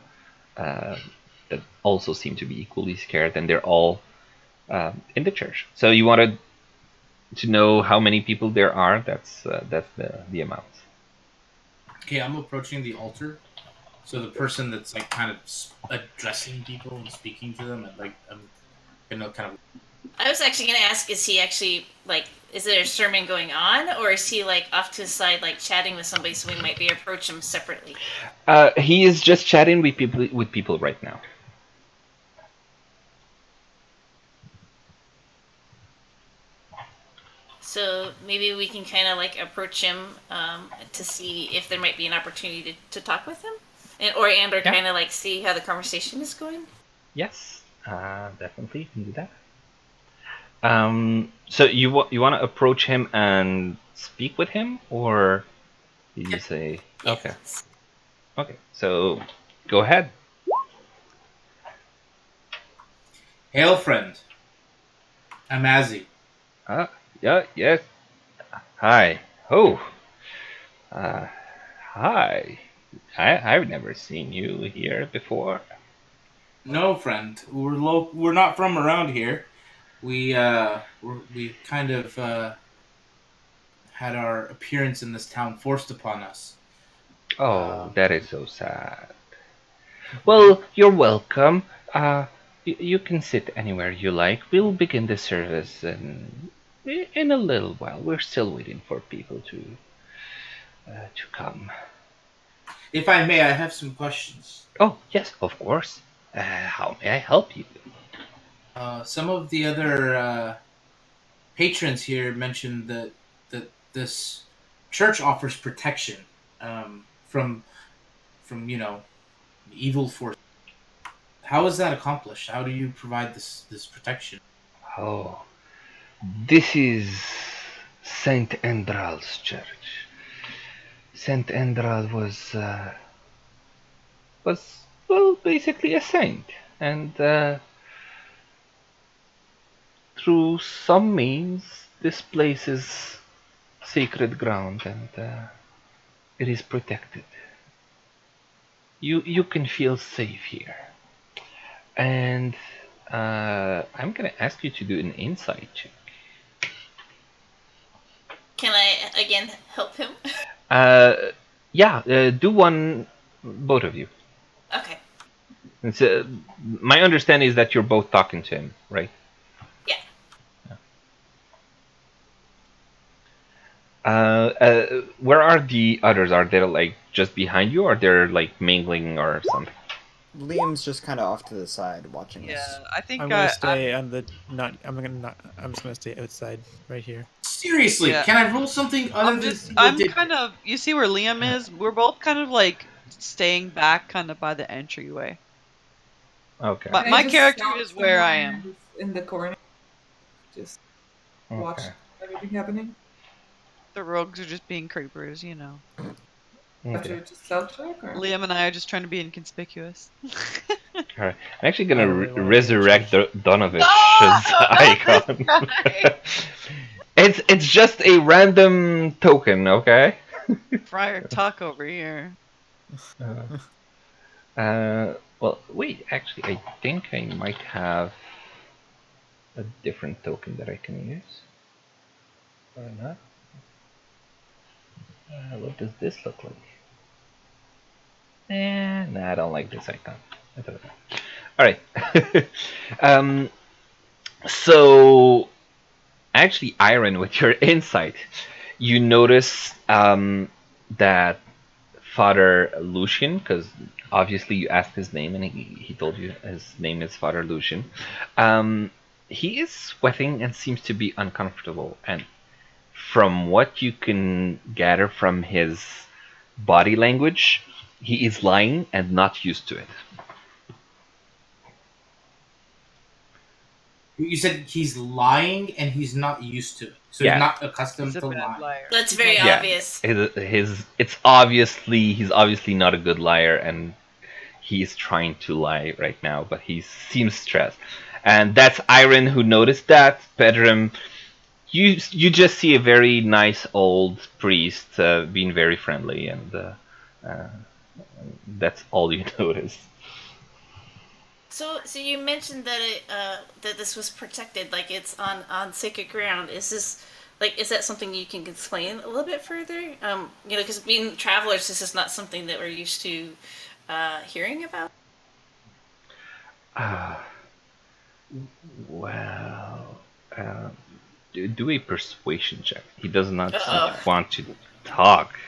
that also seem to be equally scared, and they're all in the church. So you wanted to know how many people there are? That's the amount. Okay, I'm approaching the altar. So the person that's like kind of addressing people and speaking to them, I'm gonna kind of. I was actually going to ask, is he actually, like, is there a sermon going on, or is he, like, off to the side, like, chatting with somebody so we might be approach him separately? He is just chatting with people right now. So maybe we can kind of, like, approach him to see if there might be an opportunity to talk with him? Or Yeah. kind of, like, see how the conversation is going? Yes, definitely you can do that. So you want to approach him and speak with him, or did you say okay? Yes. Okay, so go ahead. Hail, friend. I'm Azzy. Yeah, yes. Hi. Oh. Hi. I've never seen you here before. No, friend. We're not from around here. We kind of had our appearance in this town forced upon us. Oh, that is so sad. Well, you're welcome. You can sit anywhere you like. We'll begin the service in a little while. We're still waiting for people to come. If I may, I have some questions. Oh, yes, of course. How may I help you? Some of the other patrons here mentioned that this church offers protection from evil forces. How is that accomplished? How do you provide this protection? Oh, this is Saint Endral's church. Saint Endral was well basically a saint, and through some means this place is sacred ground, and it is protected. You can feel safe here, and I'm gonna ask you to do an insight check. Can I, again, help him? Yeah, do one, both of you. Okay. It's, my understanding is that you're both talking to him, right? Yeah. Where are the others? Are they like just behind you, or they're like mingling or something? Liam's just kind of off to the side watching Yeah, this. I think I'm gonna stay on the not. I'm just gonna stay outside right here. Seriously, Yeah. can I roll something other than I'm kind of. You see where Liam is? We're both kind of like staying back, kind of by the entryway. Okay. But Can I my just character scout is where I somewhere am. in the corner. Just watch Okay. everything happening. The rogues are just being creepers, you know. After Okay. just self check or Liam and I are just trying to be inconspicuous. All right. I'm actually I gonna don't really wanna be resurrect Donovan's No, icon. It's just a random token, okay? Friar Tuck over here. Well, wait. Actually, I think I might have a different token that I can use, or not. What does this look like? Nah, I don't like this icon. All right. So actually, Iron, with your insight, you notice that Father Lucian, because obviously you asked his name and he told you his name is Father Lucian. He is sweating and seems to be uncomfortable. And from what you can gather from his body language, he is lying and not used to it. You said he's lying and he's not used to it, so Yeah. he's not accustomed He's a to bad lying. liar. That's He's very not- Yeah. obvious. It's obviously he's obviously not a good liar, and he's trying to lie right now, but he seems stressed. And that's Iron who noticed that. Pedram, you just see a very nice old priest being very friendly, and that's all you notice. So you mentioned that that this was protected, like it's on sacred ground. Is that something you can explain a little bit further? Because being travelers, this is not something that we're used to hearing about. Well, do a persuasion check. He does not Uh-oh. want to talk.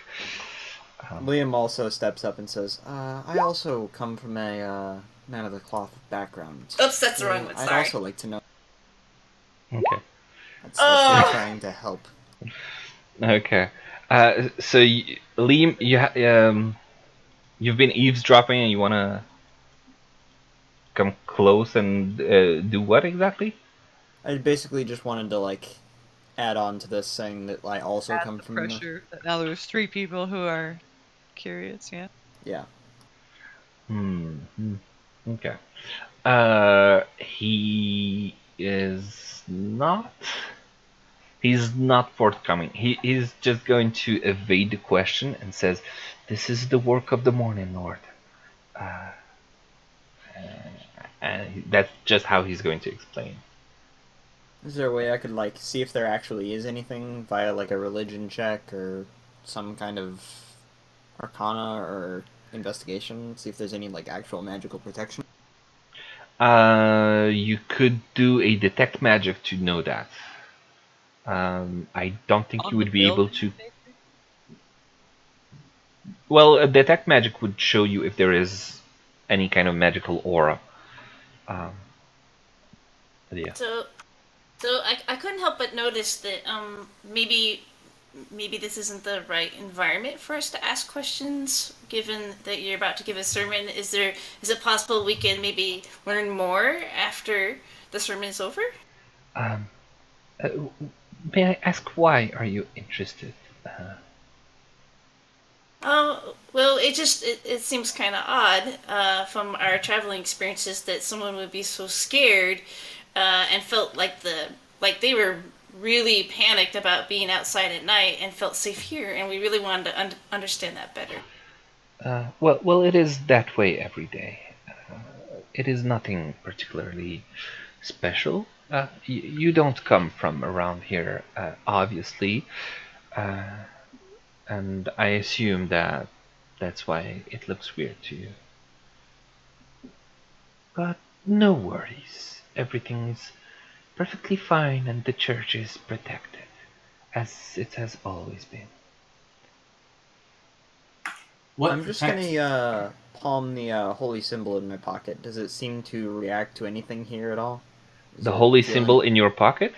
Liam also steps up and says, I also come from a man of the cloth background. Oops, that's the wrong one. I'd Sorry. also like to know. Okay. That's me trying to help. Okay. So Liam, you've been eavesdropping, and you want to come close and do what exactly? I basically just wanted to add on to this, saying that I also Add come the from pressure. That now there's 3 people who are curious. Yeah. Yeah. Okay. He is not. He's not forthcoming. He's just going to evade the question and says, "This is the work of the morning, Lord." And that's just how he's going to explain. Is there a way I could see if there actually is anything via a religion check or some kind of arcana or investigation? See if there's any actual magical protection? You could do a detect magic to know that. I don't think On you the would be able building, to. maybe? Well, a detect magic would show you if there is any kind of magical aura. Yeah. So I couldn't help but notice that maybe this isn't the right environment for us to ask questions. Given that you're about to give a sermon, is it possible we can maybe learn more after the sermon is over? May I ask why are you interested? Oh, well, it seems kind of odd from our traveling experiences that someone would be so scared and felt like they were really panicked about being outside at night and felt safe here, and we really wanted to understand that better. Well, it is that way every day. It is nothing particularly special. You don't come from around here, obviously, and I assume that's why it looks weird to you. But no worries. Everything's perfectly fine, and the church is protected, as it has always been. What I'm just protects- gonna palm the holy symbol in my pocket. Does it seem to react to anything here at all? Is The it holy feeling- symbol in your pocket?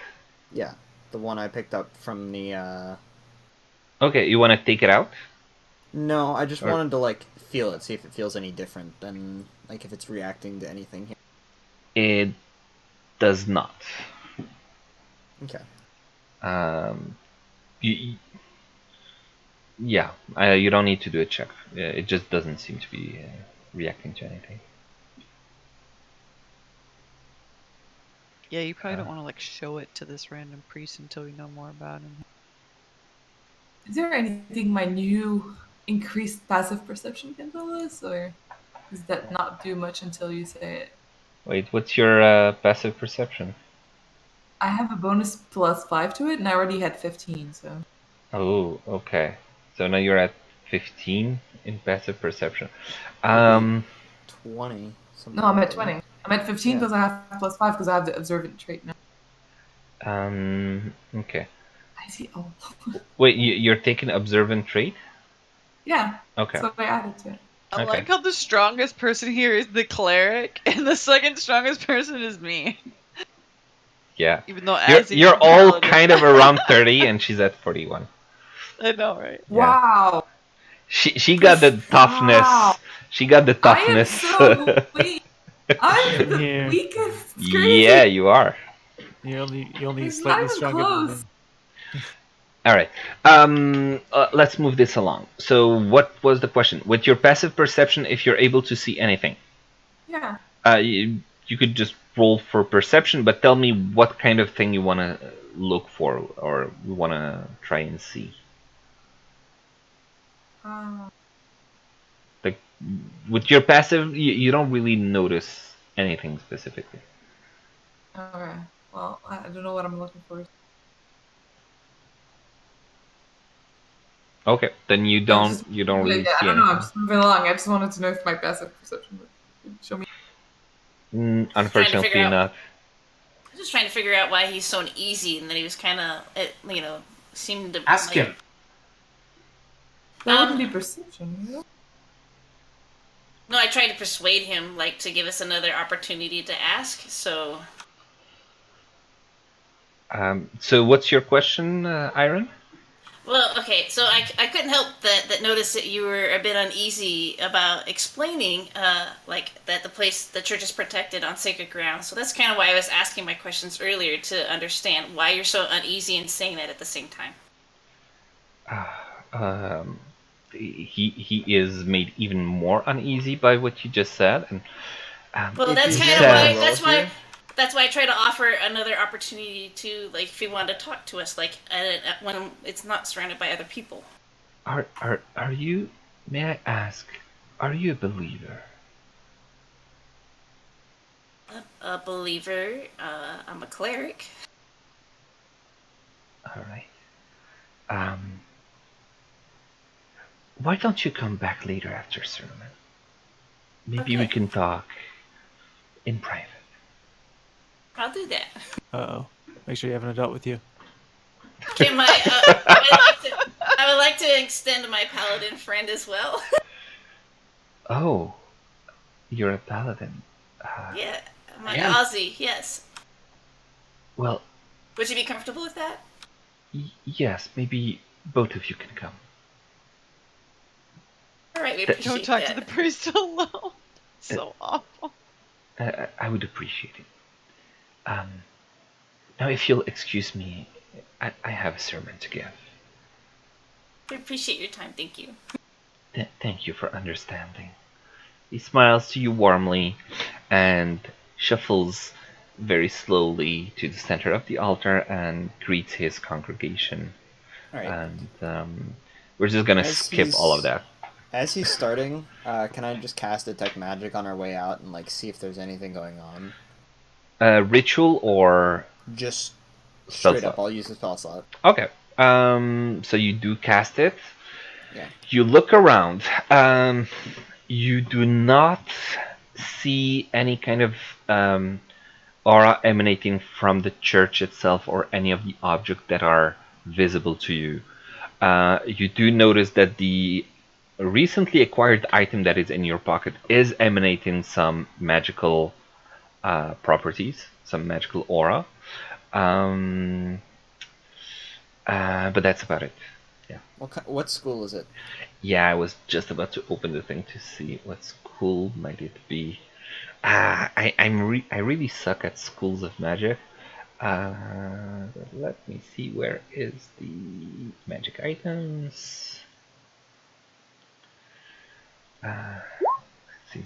Yeah, the one I picked up from the. Okay, you want to take it out? No, I just Or- wanted to feel it, see if it feels any different than if it's reacting to anything here. It does not. Okay. You don't need to do a check. It just doesn't seem to be reacting to anything. Yeah, you probably don't want to show it to this random priest until you know more about him. Is there anything my new increased passive perception can tell us, or does that not do much until you say it? Wait, what's your passive perception? I have a bonus +5 to it, and I already had 15, so. Oh, okay. So now you're at 15 in passive perception. 20. No, I'm at 20. I'm at 15 Yeah. because I have +5 because I have the observant trait now. Okay. I see. Oh. Wait, you're taking observant trait? Yeah. Okay. So I added to it. I Okay. like how the strongest person here is the cleric, and the second strongest person is me. Yeah. Even though You're all kind of around 30, and she's at 41. I know, right? Yeah. Wow. She got the toughness. Wow. She got the I am toughness. so weak. I'm the Yeah. weakest. It's crazy. Yeah, you are. You're only He's slightly not even stronger than close. me. All right. Let's move this along. So, what was the question? With your passive perception, if you're able to see anything, Yeah. you could just roll for perception, but tell me what kind of thing you want to look for or you want to try and see. Like with your passive, you don't really notice anything specifically. Okay. Well, I don't know what I'm looking for. Okay, then you I don't just- really yeah, see I don't know. I'm anything. just moving along. I just wanted to know if my passive perception would show me. Unfortunately, out- not. I'm just trying to figure out why he's so uneasy, and that he was kind of, seemed to Ask him. That wouldn't be perception, is it? No, I tried to persuade him, to give us another opportunity to ask. So, So what's your question, Iron? well, okay. So I couldn't help that notice that you were a bit uneasy about explaining, that the church is protected on sacred ground. So that's kind of why I was asking my questions earlier, to understand why you're so uneasy and saying that at the same time. He is made even more uneasy by what you just said, and Well, If that's you kind of said- why. That's why I try to offer another opportunity to, if he wanted to talk to us, when it's not surrounded by other people. Are you? May I ask? Are you a believer? A believer. I'm a cleric. All right. Why don't you come back later after sermon? Maybe we Okay. can talk in private. I'll do that. Uh-oh. Make sure you have an adult with you. Can I would like to extend my paladin friend as well. Oh, you're a paladin. Yeah, my Yeah. Aussie. Yes. Well, Would you be comfortable with that? yes, maybe both of you can come. All right, we Don't appreciate Don't talk that. to the priest alone. So awful. I would appreciate it. Now, if you'll excuse me, I have a sermon to give. We appreciate your time. Thank you. Thank you for understanding. He smiles to you warmly and shuffles very slowly to the center of the altar and greets his congregation. All right. And we're just gonna As skip all of that. As he's starting, can I just cast Detect Magic on our way out and see if there's anything going on? Ritual or Just Spell straight up, slot. I'll use the spell slot. Okay. So you do cast it. Yeah. You look around. You do not see any kind of aura emanating from the church itself or any of the objects that are visible to you. You do notice that the recently acquired item that is in your pocket is emanating some magical properties, some magical aura. But that's about it. Yeah. What school is it? Yeah, I was just about to open the thing to see what school might it be. I really suck at schools of magic. But let me see, where is the magic items? Let's see.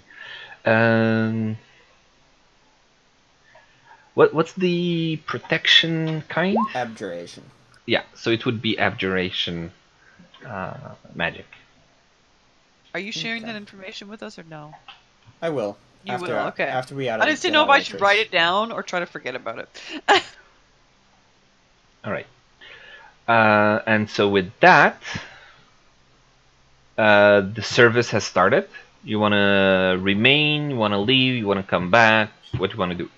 What's the protection kind? Abjuration. Yeah, so it would be abjuration magic. Are you sharing Okay. that information with us or no? I will. You after, will, okay. After we add I just didn't know if I should write it down or try to forget about it. All right. And so with that, the service has started. You want to remain? You want to leave? You want to come back? What do you want to do?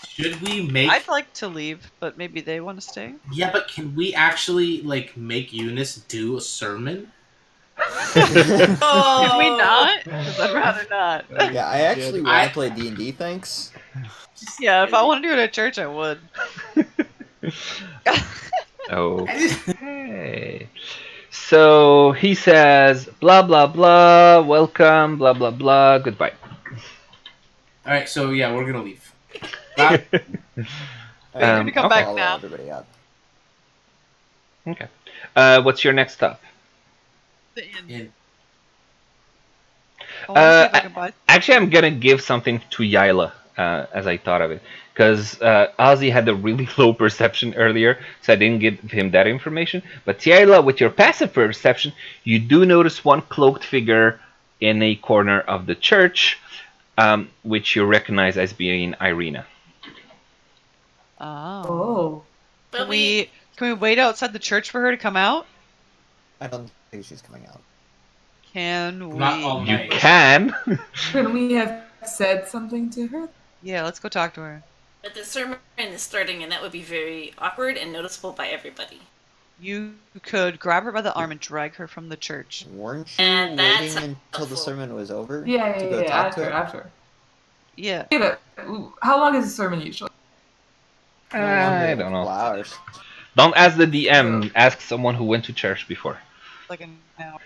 Should we make? I'd like to leave, but maybe they want to stay. Yeah, but can we actually make Eunice do a sermon? Oh, Can we not? 'Cause I'd rather not. Yeah, I actually want I- to play D&D, thanks. Yeah, if I want to do it at church, I would. Okay. So he says, blah, blah, blah, welcome, blah, blah, blah, goodbye. All right, so yeah, we're gonna leave. That- Wait, you're gonna come I'll back follow now. everybody up. Okay. What's your next stop? The inn. In. I want to see if I can buy. Actually, I'm gonna give something to Yaila as I thought of it, because Ozzy had a really low perception earlier, so I didn't give him that information. But Yaila, with your passive perception, you do notice one cloaked figure in a corner of the church, which you recognize as being Irina. Oh. Oh. Can we wait outside the church for her to come out? I don't think she's coming out. Can we? Not all You night. can. Can we have said something to her? Yeah, let's go talk to her. But the sermon is starting, and that would be very awkward and noticeable by everybody. You could grab her by the arm and drag her from the church. Weren't you And that's waiting until the helpful. sermon was over Yeah, to yeah, go yeah. talk After, to her? after. Yeah. Yeah, but how long is the sermon usually? No longer I than a don't couple know. hours. Don't ask the DM. Ask someone who went to church before. Like an hour.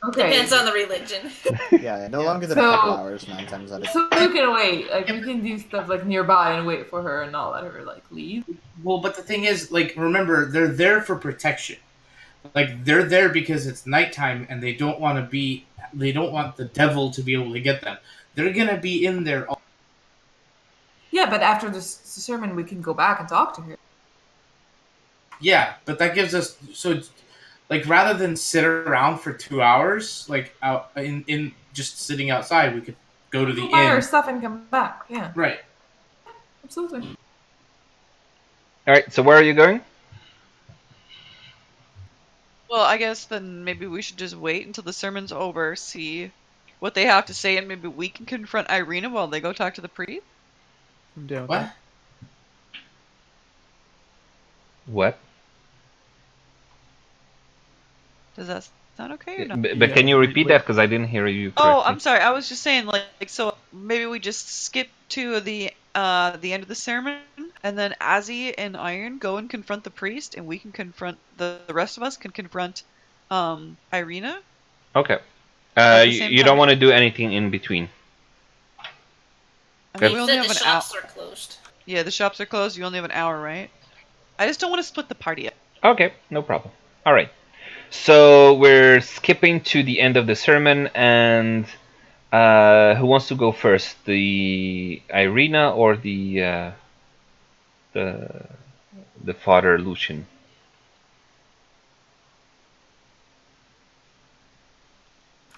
Okay. Depends on the religion. Yeah, no longer than a couple So- hours, 9 times out of 10. So we can wait. Like we can do stuff like nearby and wait for her and not let her like leave. Well, but the thing is, like, remember, they're there for protection. Like, they're there because it's nighttime and they don't want the devil to be able to get them. They're gonna be in there all. Yeah, but after the sermon, we can go back and talk to her. Yeah, but that gives us, so it's, like, rather than sit around for 2 hours, like, out in just sitting outside, we could go to the We'll buy her inn. stuff and come back. Yeah, Right. absolutely. All right. So where are you going? Well, I guess then maybe we should just wait until the sermon's over, see what they have to say, and maybe we can confront Irina while they go talk to the priest. I'm down with What? that. What? Does that sound okay or not? But Yeah, can you we- repeat we- that? Because I didn't hear you correctly. Oh, I'm sorry. I was just saying, like, so maybe we just skip to the end of the sermon, and then Azzy and Iron go and confront the priest, and we can confront the rest of us can confront Irina. Okay. At the You, same you don't time. want to do anything in between. I mean, we He only said have the an hour. shops are closed. Yeah, the shops are closed. You only have an hour, right? I just don't want to split the party up. Okay, no problem. All right. So we're skipping to the end of the sermon, and who wants to go first? The Irina or the Father Lucian?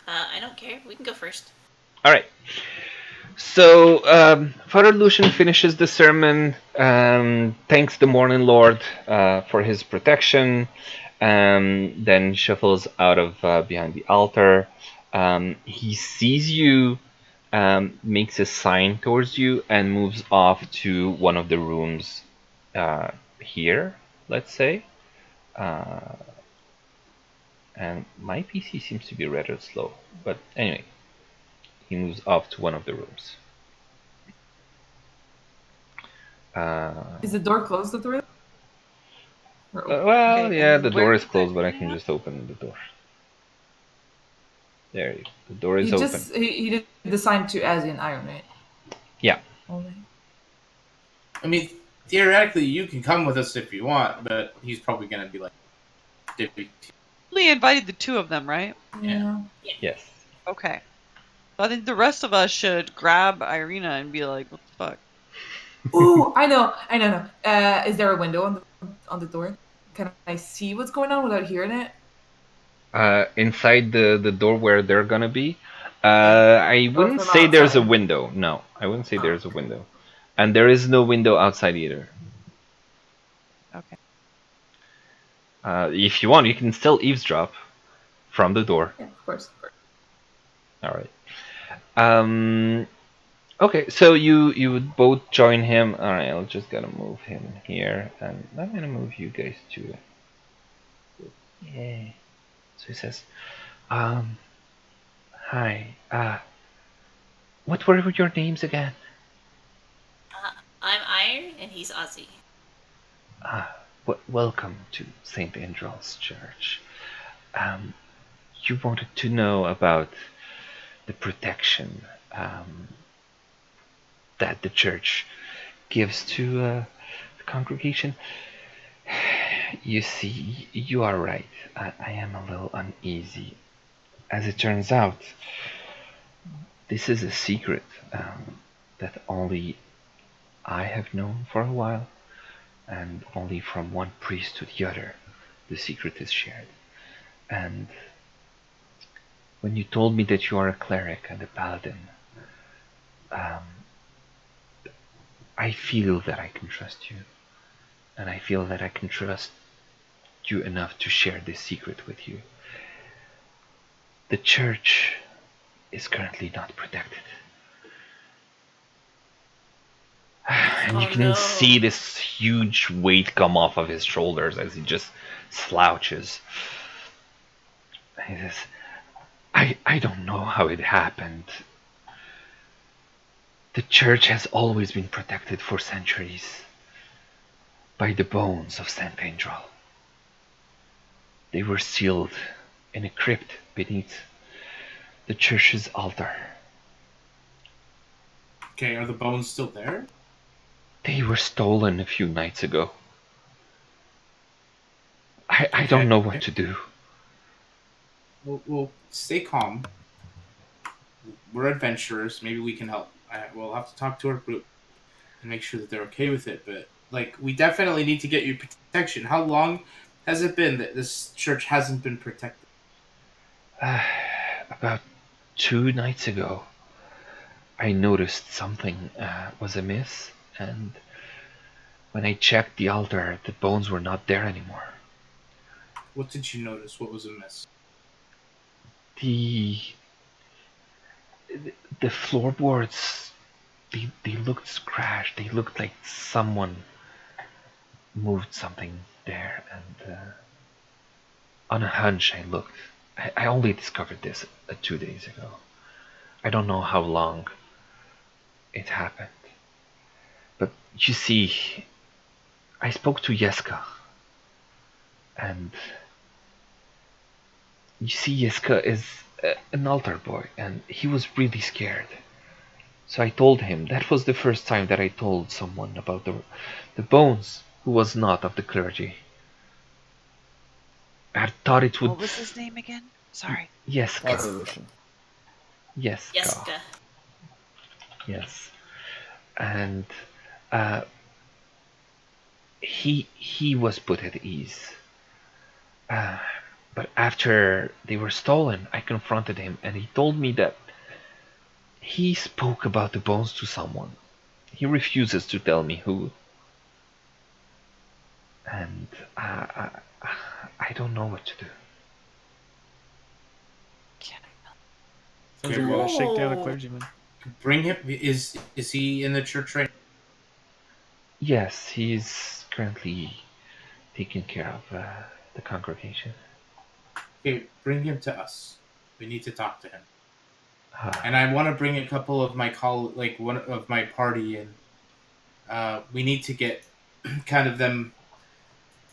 I don't care. We can go first. All right. So Father Lucian finishes the sermon, thanks the Morning Lord for his protection, then shuffles out of behind the altar. He sees you, makes a sign towards you, and moves off to one of the rooms here, let's say. And my PC seems to be rather slow, but anyway. He moves off to one of the rooms. Is the door closed at the room? Or open? Well, Okay, yeah, and the where door is is closed, but I Irina? can just open the door. There you go. The door is He open. just he did the sign to Azzy and Iron, right? Yeah. Only. I mean, theoretically, you can come with us if you want, but he's probably gonna be like, dippy. We invited the two of them, right? Yeah. Yes. Okay. I think the rest of us should grab Irina and be like, "What the fuck?" Ooh, I know. Is there a window on the door? Can I see what's going on without hearing it? Inside the door where they're gonna be, I wouldn't from say there's a outside? window. No, I wouldn't say there's a window. And there is no window outside either. Okay. If you want, you can still eavesdrop from the door. Yeah, of course. All right. Okay, so you would both join him. All right, I'll just gotta move him here, and I'm gonna move you guys too. Yeah. So he says, hi. What were your names again? I'm Iron, and he's Ozzy. Welcome to St. Andrew's Church. You wanted to know about the protection that the church gives to congregation. You see, you are right. I am a little uneasy. As it turns out, this is a secret that only I have known for a while, and only from one priest to the other the secret is shared. And when you told me that you are a cleric and a paladin, um, I feel that I can trust you, and I feel that I can trust you enough to share this secret with you. The church is currently not protected. And you Oh, can no. see this huge weight come off of his shoulders as he just slouches. He says, I don't know how it happened. The church has always been protected for centuries by the bones of Saint Angel. They were sealed in a crypt beneath the church's altar. Okay, are the bones still there? They were stolen a few nights ago. I Okay. don't know what to do. We'll stay calm. We're adventurers. Maybe we can help. We'll have to talk to our group and make sure that they're okay with it. But like, we definitely need to get you protection. How long has it been that this church hasn't been protected? About 2 nights ago, I noticed something was amiss, and when I checked the altar, the bones were not there anymore. What did you notice? What was amiss? The floorboards, they looked scratched. They looked like someone moved something there, and on a hunch I looked. I only discovered this 2 days ago. I don't know how long it happened. But you see, I spoke to Yeska, and you see, Yeska is an altar boy, and he was really scared. So I told him. That was the first time that I told someone about the bones who was not of the clergy. I thought it would. What was his name again? Sorry. Yeska. Evolution. Yeska. Jessica. Yes. And he was put at ease. But after they were stolen, I confronted him, and he told me that he spoke about the bones to someone. He refuses to tell me who. And I don't know what to do. Sounds like we gotta shake down a clergyman. Bring him. Is he in the church right now? Yes, he's currently taking care of the congregation. Okay, bring him to us. We need to talk to him. Ah, And I want to bring a couple of my one of my party, and we need to get kind of them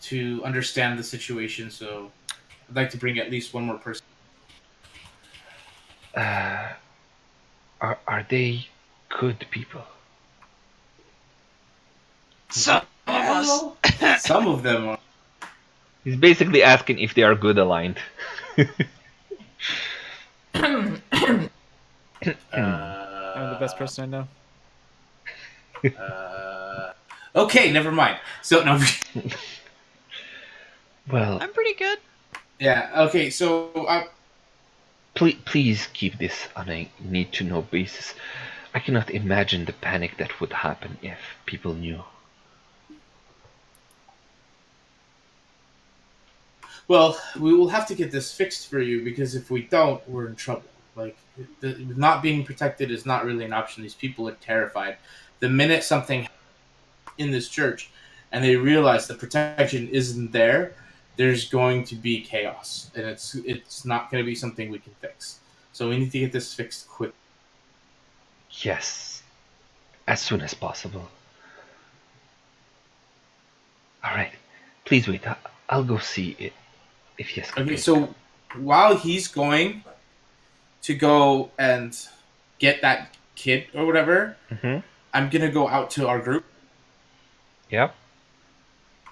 to understand the situation. So I'd like to bring at least one more person. are they good people? Some of us. Some of them are. He's basically asking if they are good aligned. I'm the best person I know. Okay, never mind. So no. Well, I'm pretty good. Yeah. Okay. So please keep this on a need-to-know basis. I cannot imagine the panic that would happen if people knew. well, we will have to get this fixed for you, because if we don't, we're in trouble. Like, not being protected is not really an option. These people are terrified. The minute something in this church and they realize the protection isn't there, there's going to be chaos, and it's not going to be something we can fix. So we need to get this fixed quick. Yes, as soon as possible. Alright, please wait. I'll go see it if yes. Okay, so while he's going to go and get that kid or whatever, Mm-hmm. I'm gonna go out to our group. Yep.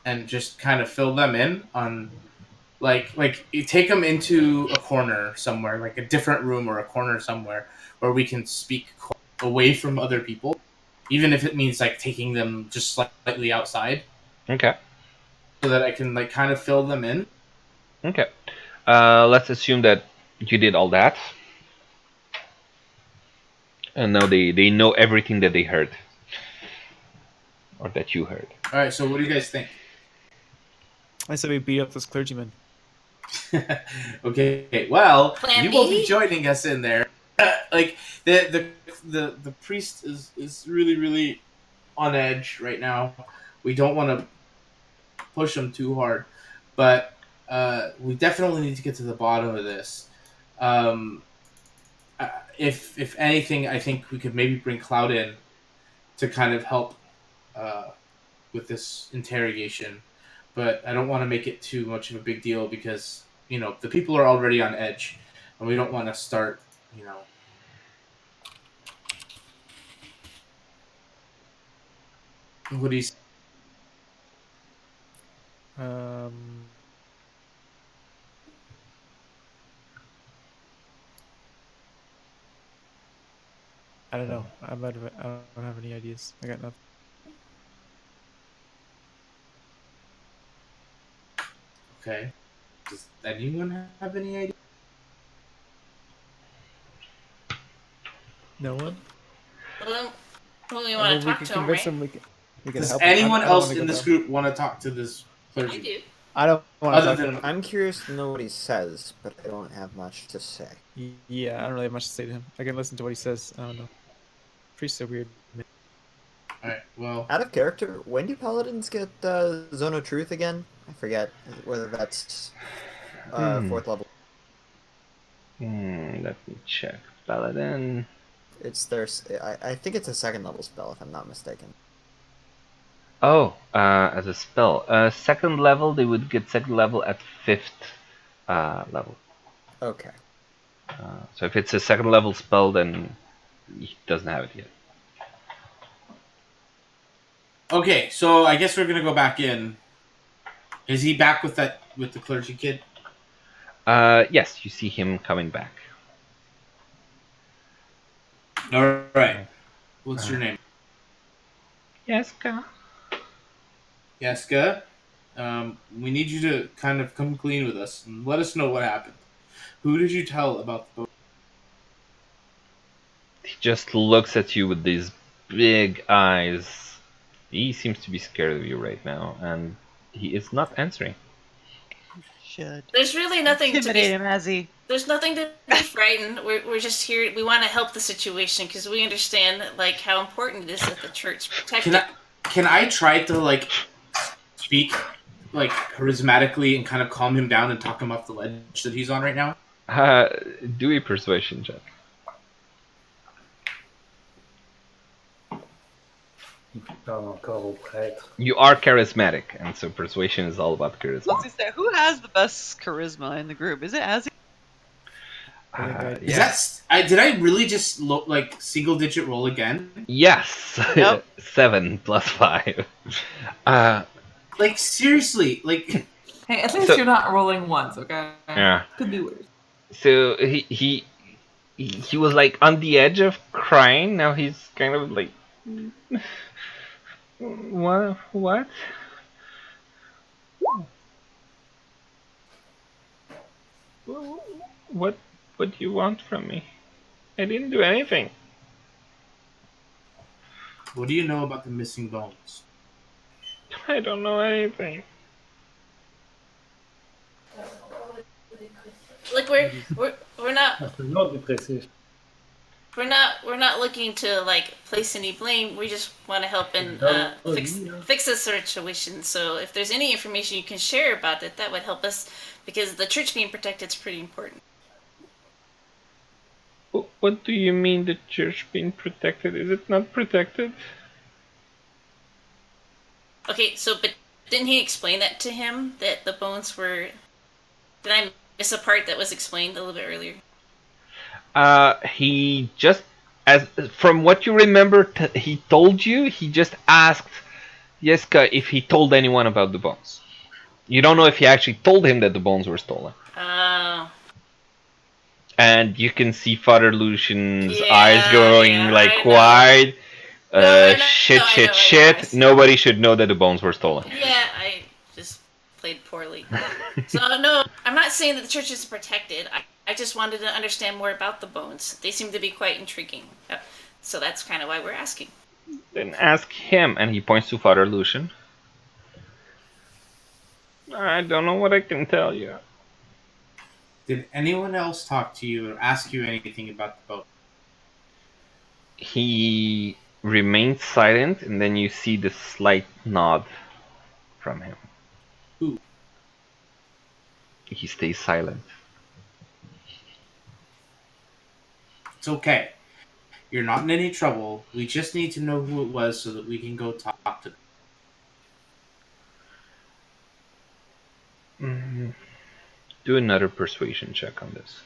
and just kind of fill them in on like you take them into a corner somewhere, like a different room or a corner somewhere where we can speak away from other people, even if it means like taking them just slightly outside, Okay. so that I can like kind of fill them in. Okay. Let's assume that you did all that. And now they know everything that they heard. Or that you heard. All right, so what do you guys think? I said we beat up this clergyman. Okay, well, Plan you will B? be joining us in there. Like the priest is really on edge right now. We don't want to push him too hard, but we definitely need to get to the bottom of this. If anything, I think we could maybe bring Cloud in to kind of help with this interrogation, but I don't want to make it too much of a big deal because the people are already on edge, and we don't want to start. What do you? I don't know. I don't have any ideas. I got nothing. Okay. Does anyone have any idea? No one. Well, we I want mean, to we talk could to him, convince right? him. We can Does help him. anyone I don't else wanna go in this down. group want to talk to this I clergy? do. I don't want to Other talk than to him. I'm curious to know what he says, but I don't have much to say. Yeah, I don't really have much to say to him. I can listen to what he says. I don't know. Priest's so weird. all right. Well, Out of character, when do paladins get Zone of Truth again? I forget whether that's 4th level. Let me check. Paladin. It's their. I think it's a 2nd level spell, if I'm not mistaken. Oh, as a spell. 2nd level, they would get 2nd level at 5th level. Okay. So if it's a 2nd level spell, then he doesn't have it yet. okay. So I guess we're gonna go back in. Is he back with the clergy kid? Yes, you see him coming back. All right. What's your name? Yeska. Yeska. We need you to kind of come clean with us and let us know what happened. Who did you tell about the boat? He just looks at you with these big eyes. He seems to be scared of you right now, and he is not answering. Should There's really nothing to intimidate be. him as he. There's nothing to be frightened. We're just here. We want to help the situation because we understand like how important it is that the church protect it. Can I try to like speak like charismatically and kind of calm him down and talk him off the ledge that he's on right now? Do a persuasion check. You are charismatic, and so persuasion is all about charisma. Let's say, who has the best charisma in the group? Is it Azzy? Is that? Did I really just like single digit roll again? Yes. Yep. 7 plus 5. Like seriously, like. Hey, at least So- you're not rolling once, okay? Yeah. Could be worse. So he was like on the edge of crying. Now he's kind of like, what? What do you want from me? I didn't do anything. What do you know about the missing bones? I don't know anything. Like we're not Not depressive. we're not looking to like place any blame. We just want to help and fix this situation. So if there's any information you can share about it, that would help us because the church being protected is pretty important. What do you mean the church being protected? Is it not protected? Okay, so but didn't he explain that to him that the bones were? Did I miss a part that was explained a little bit earlier? He just, as from what you remember, he told you. He just asked Yeska if he told anyone about the bones. You don't know if he actually told him that the bones were stolen. Oh. And you can see Father Lucian's Yeah, eyes going yeah, like I know. wide. I know, Shit, I know, shit. Nobody should know that the bones were stolen. Yeah, I just played poorly. So, no, I'm not saying that the church is protected. I just wanted to understand more about the bones. They seem to be quite intriguing. So that's kind of why we're asking. Then ask him, and he points to Father Lucian. I don't know what I can tell you. Did anyone else talk to you or ask you anything about the boat? He remains silent, and then you see the slight nod from him. Who? He stays silent. It's okay. You're not in any trouble. We just need to know who it was so that we can go talk to them. Do another persuasion check on this.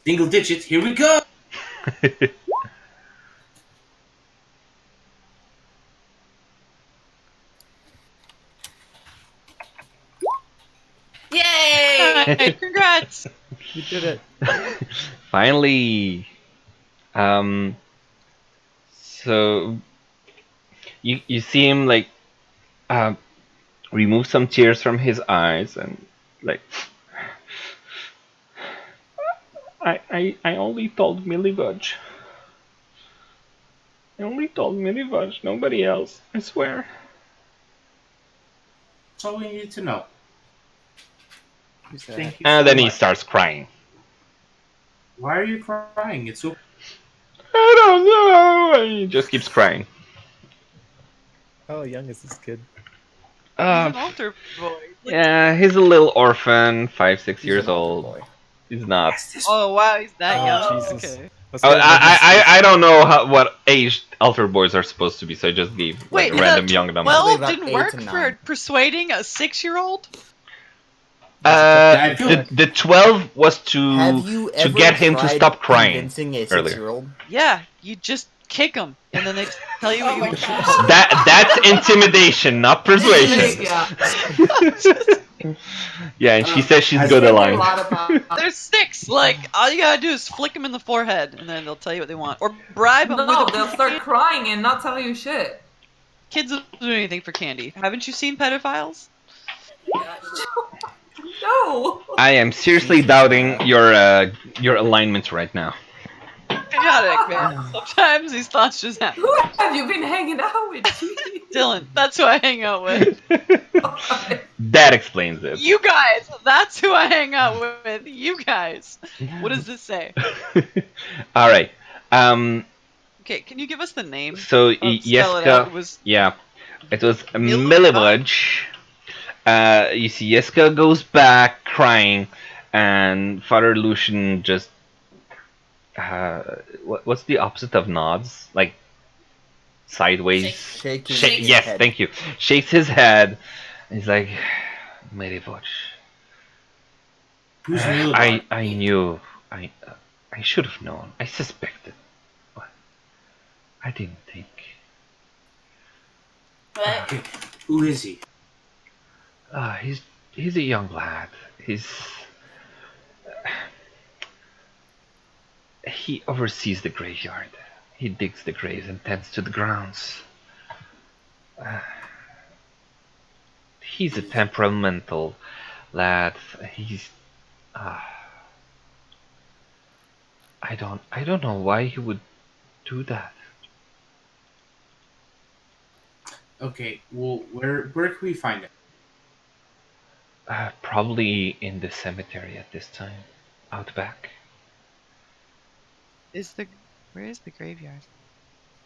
Single digits, here we go! Yay! Hey, congrats! You did it. Finally. So you see him like remove some tears from his eyes and like I only told Millibudge. I only told Millibudge, nobody else, I swear. That's all we need to know. Who's that? Thank you And so then he much. starts crying. Why are you crying? It's so... I don't know. And he just keeps crying. How young is this kid? He's an altar boy. Yeah, he's a little orphan, 5-6 He's years an altar old. boy. He's not. Oh wow, he's that Oh, young. Jesus. Okay. Let's Oh, get him I don't know what age altar boys are supposed to be, so I just gave like Wait, random young numbers. Well, About didn't 8 work to for 9. persuading a 6-year-old. I feel- The 12 was Have to you ever get him to tried stop crying. convincing a earlier. 6-year-old? Yeah, you just kick them, and then they tell you what Oh you my want. gosh. That's intimidation, not persuasion. Yeah. Yeah, and she says she's I good Say at a lying. lot about. They're 6. Like all you gotta do is flick them in the forehead, and then they'll tell you what they want, or bribe them No, with they'll a start crying and not tell you shit. Kids will do anything for candy. Haven't you seen pedophiles? No. I am seriously Jesus, doubting man. your alignments right now. Chaotic, man. Sometimes these thoughts just happen. Who have you been hanging out with? Jeez. Dylan, that's who I hang out with. That explains it. You guys, that's who I hang out with. You guys. What does this say? All right. Okay, can you give us the name? So Spell it out. Yeska, It was yeah, it was Millibudge? Millibudge. You see, Yeska goes back crying, and Father Lucian just what's the opposite of nods? Like sideways. Shake his Yes, head. thank you. Shakes his head. He's like, Millibudge. Who's Millibudge? I knew. I should have known. I suspected. But I didn't think. What? Okay, who is he? He's a young lad. He oversees the graveyard. He digs the graves and tends to the grounds. He's a temperamental lad. He's I don't know why he would do that. Okay, well, where can we find him? Probably in the cemetery at this time, out back. Where is the graveyard?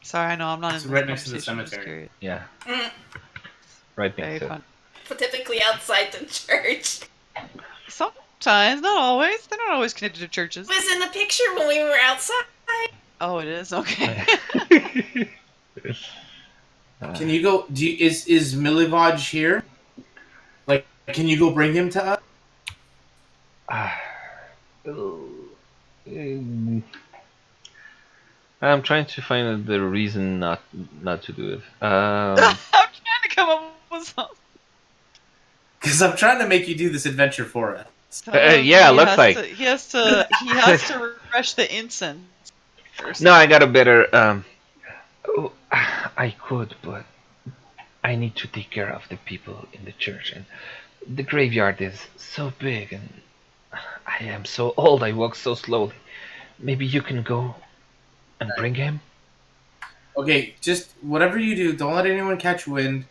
Sorry, I know I'm not It's in right next to the conversation, I'm just cemetery. curious. Yeah, right Very next to it. fun. Typically outside the church. Sometimes, not always. They're not always connected to churches. It was in the picture when we were outside. Oh, it is? Okay. Can you go? Is Millibudge here? Like, can you go bring him to us? I'm trying to find the reason not to do it. I'm Because I'm trying to make you do this adventure for us. Yeah, looks like. he has to refresh the incense first. No, I got a better. Oh, I could, but I need to take care of the people in the church, and the graveyard is so big, and I am so old. I walk so slowly. Maybe you can go and bring him. Okay, just whatever you do, don't let anyone catch wind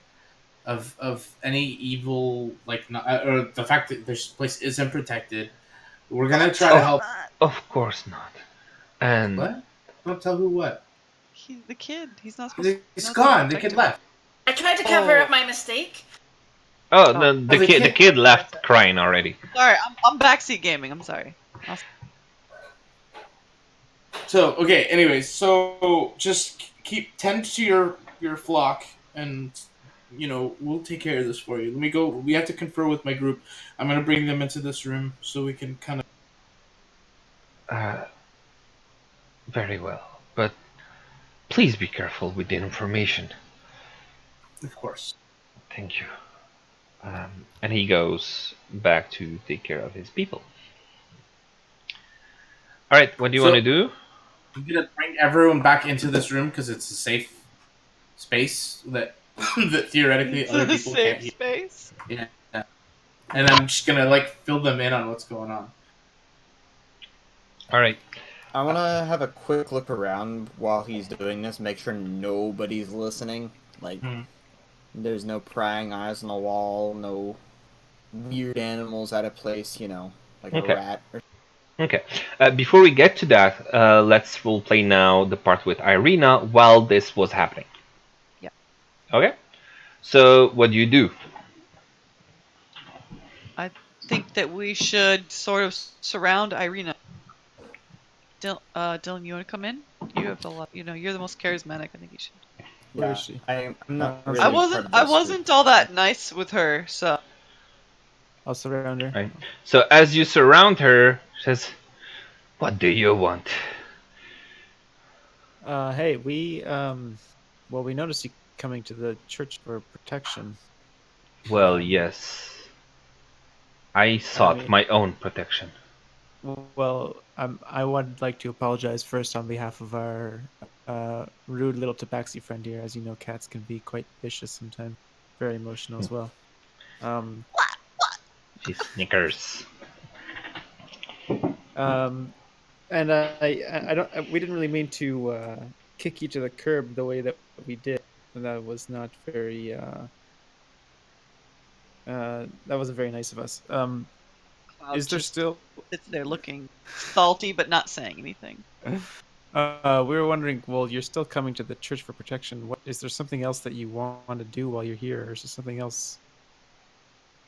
of any evil, like, or the fact that this place isn't protected. We're gonna try to help. Of course not. And What? Don't tell who what. He's the kid. He's not supposed. He's gone. The kid left. I tried to cover up my mistake. no, the kid left crying already. Sorry, I'm backseat gaming. I'm sorry. So okay. Anyways, so just tend to your flock, and we'll take care of this for you. Let me go. We have to confer with my group. I'm gonna bring them into this room so we can kind of. Very well, but please be careful with the information. Of course. Thank you. And he goes back to take care of his people. All right, what do you want to do? I'm gonna bring everyone back into this room because it's a safe space that that theoretically other people can't use. Space. Yeah. And I'm just gonna fill them in on what's going on. All right. I want to have a quick look around while he's doing this, make sure nobody's listening. There's no prying eyes on the wall, no weird animals out of place, like a rat. Okay. Before we get to that, let's roleplay now the part with Irina while this was happening. Yeah. Okay. So, what do you do? I think that we should sort of surround Irina. Dylan, you want to come in? You have a lot. You're the most charismatic. I think you should. Where is she? I'm not really I part of I this wasn't group. all that nice with her, so. I'll surround her. Right. So as you surround her, she says, "What do you want?" Hey, we noticed you coming to the church for protection. Well, yes. I sought my own protection. Well, I would like to apologize first on behalf of our rude little tabaxi friend here. As you know, cats can be quite vicious sometimes, very emotional as well. She snickers. And I don't. We didn't really mean to kick you to the curb the way that we did. That was not very. That wasn't very nice of us. Is there still? Sits there looking salty, but not saying anything. We were wondering. Well, you're still coming to the church for protection. What is there something else that you want to do while you're here, or is there something else?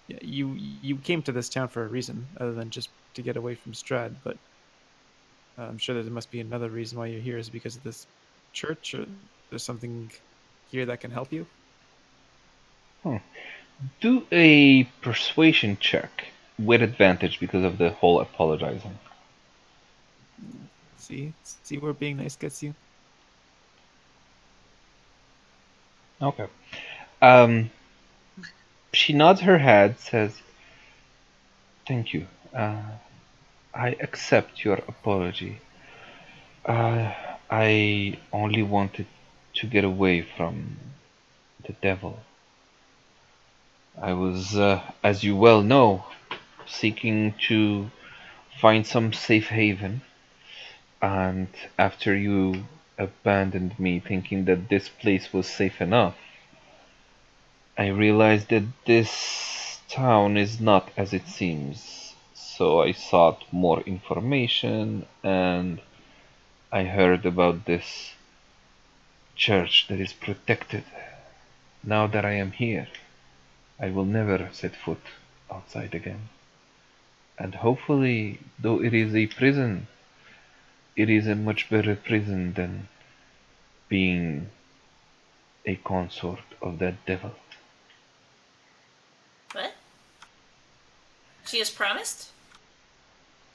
Yeah, you came to this town for a reason other than just to get away from Strahd, but I'm sure that there must be another reason why you're here. Is it because of this church, or there's something here that can help you? Do a persuasion check with advantage because of the whole apologizing. See where being nice gets you. Okay. She nods her head, says, "Thank you. I accept your apology. I only wanted to get away from the devil. I was, as you well know, seeking to find some safe haven, and after you abandoned me thinking that this place was safe enough, I realized that this town is not as it seems. So I sought more information, and I heard about this church that is protected. Now that I am here, I will never set foot outside again. And hopefully, though it is a prison, it is a much better prison than being a consort of that devil." What? She has promised?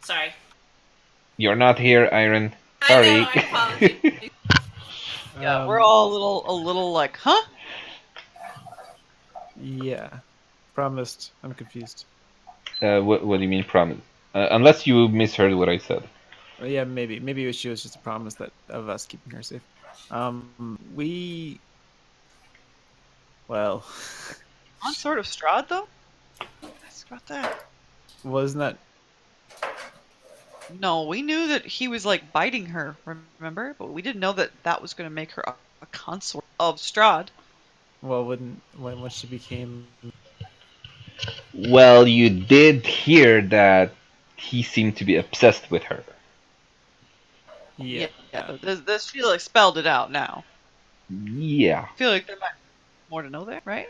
Sorry. You're not here, Iron. I Sorry. know, I apologize. Yeah, we're all a little like, huh? Yeah. Promised. I'm confused. What do you mean promise? Unless you misheard what I said. Yeah, maybe she was just a promise that of us keeping her safe. We well, On sort of Strahd though. Ask about that. wasn't that No, we knew that he was like biting her, remember? But we didn't know that that was going to make her a consort of Strahd. well when she became Well, you did hear that he seemed to be obsessed with her. yeah. Yeah. This Felix spelled it out now. Yeah, I feel like there might be more to know there, right?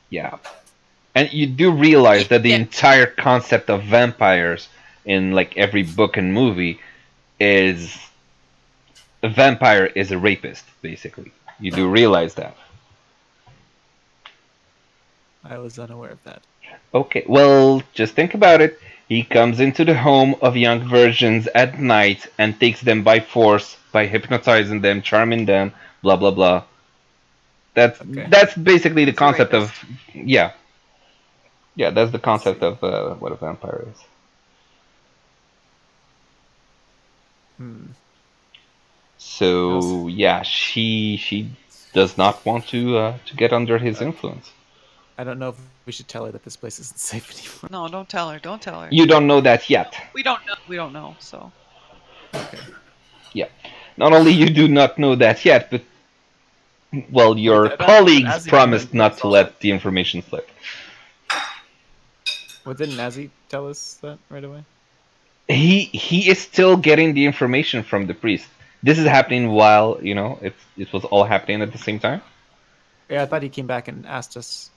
yeah. And you do realize that the Yeah. entire concept of vampires in like every book and movie is a vampire is a rapist, basically. You do realize that. I was unaware of that. Okay, well, just think about it. He comes into the home of young virgins at night and takes them by force by hypnotizing them, charming them, blah blah blah. Okay. That's basically the He's a concept of rapist. yeah. Yeah, that's the concept see. of what a vampire is. Hmm. So yeah, she does not want to get under his Okay. influence. I don't know if we should tell her that this place isn't safe anymore. No, don't tell her. Don't tell her. You don't know that yet. We don't know. We don't know. So Okay. Yeah. Not only you do not know that yet, but well, your That- colleagues Azzy promised didn't not to tell us let the information slip. Well, didn't Azzy tell us that right away? He is still getting the information from the priest. This is happening while it was all happening at the same time. Yeah, I thought he came back and asked us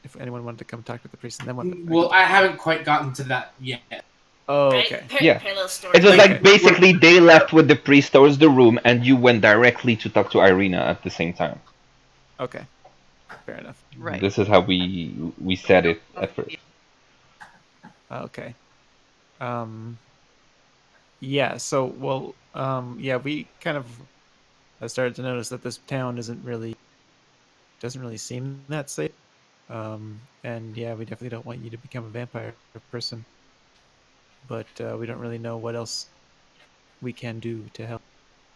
if anyone wanted to come talk with the priest, and then went back Well, and I talk. haven't quite gotten to that yet. Oh, Right? okay. Yeah. Parallel story. It was Okay. like basically they left with the priest towards the room, and you went directly to talk to Irina at the same time. Okay. Fair enough. right. This is how we said it at first. Okay. Um. Yeah. So, well. Yeah, we kind of started to notice that this town doesn't really seem that safe. And yeah, we definitely don't want you to become a vampire person. But we don't really know what else we can do to help.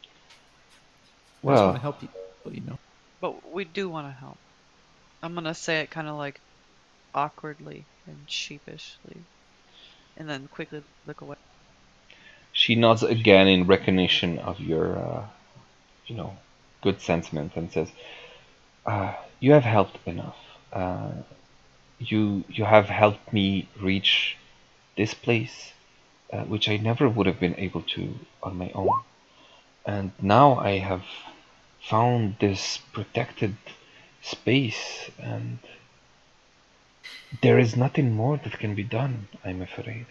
I just want to Well, help people. But we do want to help. I'm gonna say it kind of like awkwardly and sheepishly, and then quickly look away. she nods again in recognition of your, good sentiment and says, "You have helped enough. You have helped me reach this place, which I never would have been able to on my own. And now I have found this protected space, and there is nothing more that can be done, I'm afraid.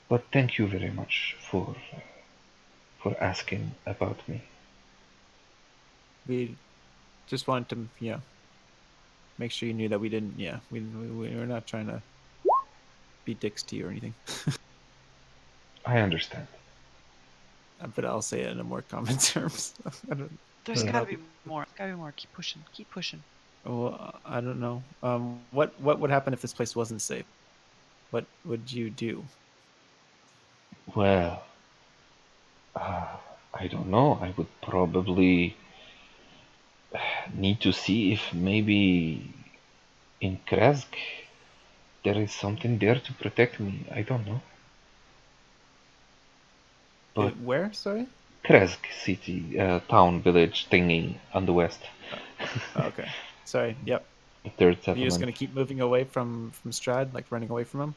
But thank you very much for asking about me." We just wanted to, make sure you knew that we didn't. Yeah, we're not trying to be dicks to you or anything. I understand. But I'll say it in a more common terms. I don't. There's Yeah. gotta be more. Gotta be more. Keep pushing. Keep pushing. Well, I don't know. What would happen if this place wasn't safe? What would you do? Well, I don't know. I would probably need to see if maybe in Kresk there is something there to protect me. I don't know. But Where? Sorry. Kresk city, town, village thingy on the west. Oh, okay. Sorry. Yep. The third You're just settlement. gonna keep moving away from Strahd, like running away from him.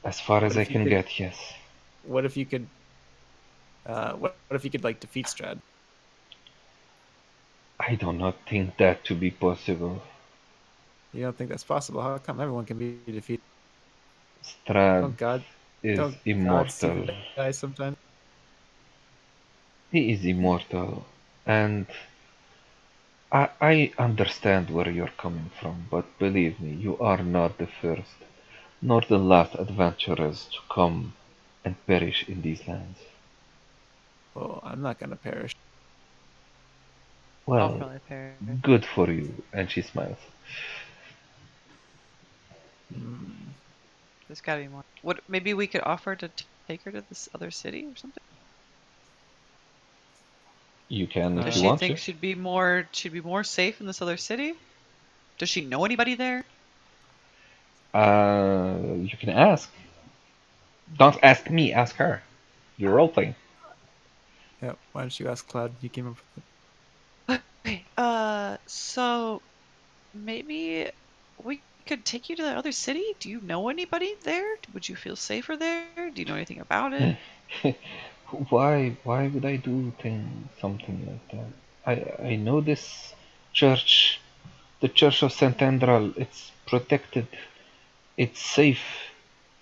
As far as What I if you can could- get, yes. What if you could? What if you could like defeat Strahd? I do not think that to be possible. You don't think that's possible? How come everyone can be defeated? Strahd Don't God? is Don't gods immortal. even die sometimes? He is immortal, and I understand where you're coming from, but believe me, you are not the first, nor the last adventurers to come and perish in these lands. Well, I'm not gonna perish. I'll Well, probably pay her. good for you. And she smiles. There's gotta be more. What? Maybe we could offer to take her to this other city or something. You can if Does you she want think to. she'd be more safe in this other city? Does she know anybody there? You can ask. Don't ask me, ask her. You're role playing. Yeah. Why don't you ask Cloud? You came up with it. Okay. So maybe we could take you to that other city. Do you know anybody there? Would you feel safer there? Do you know anything about it? Why would I do something like that? I know this church, the Church of Saint Andral. It's protected. It's safe.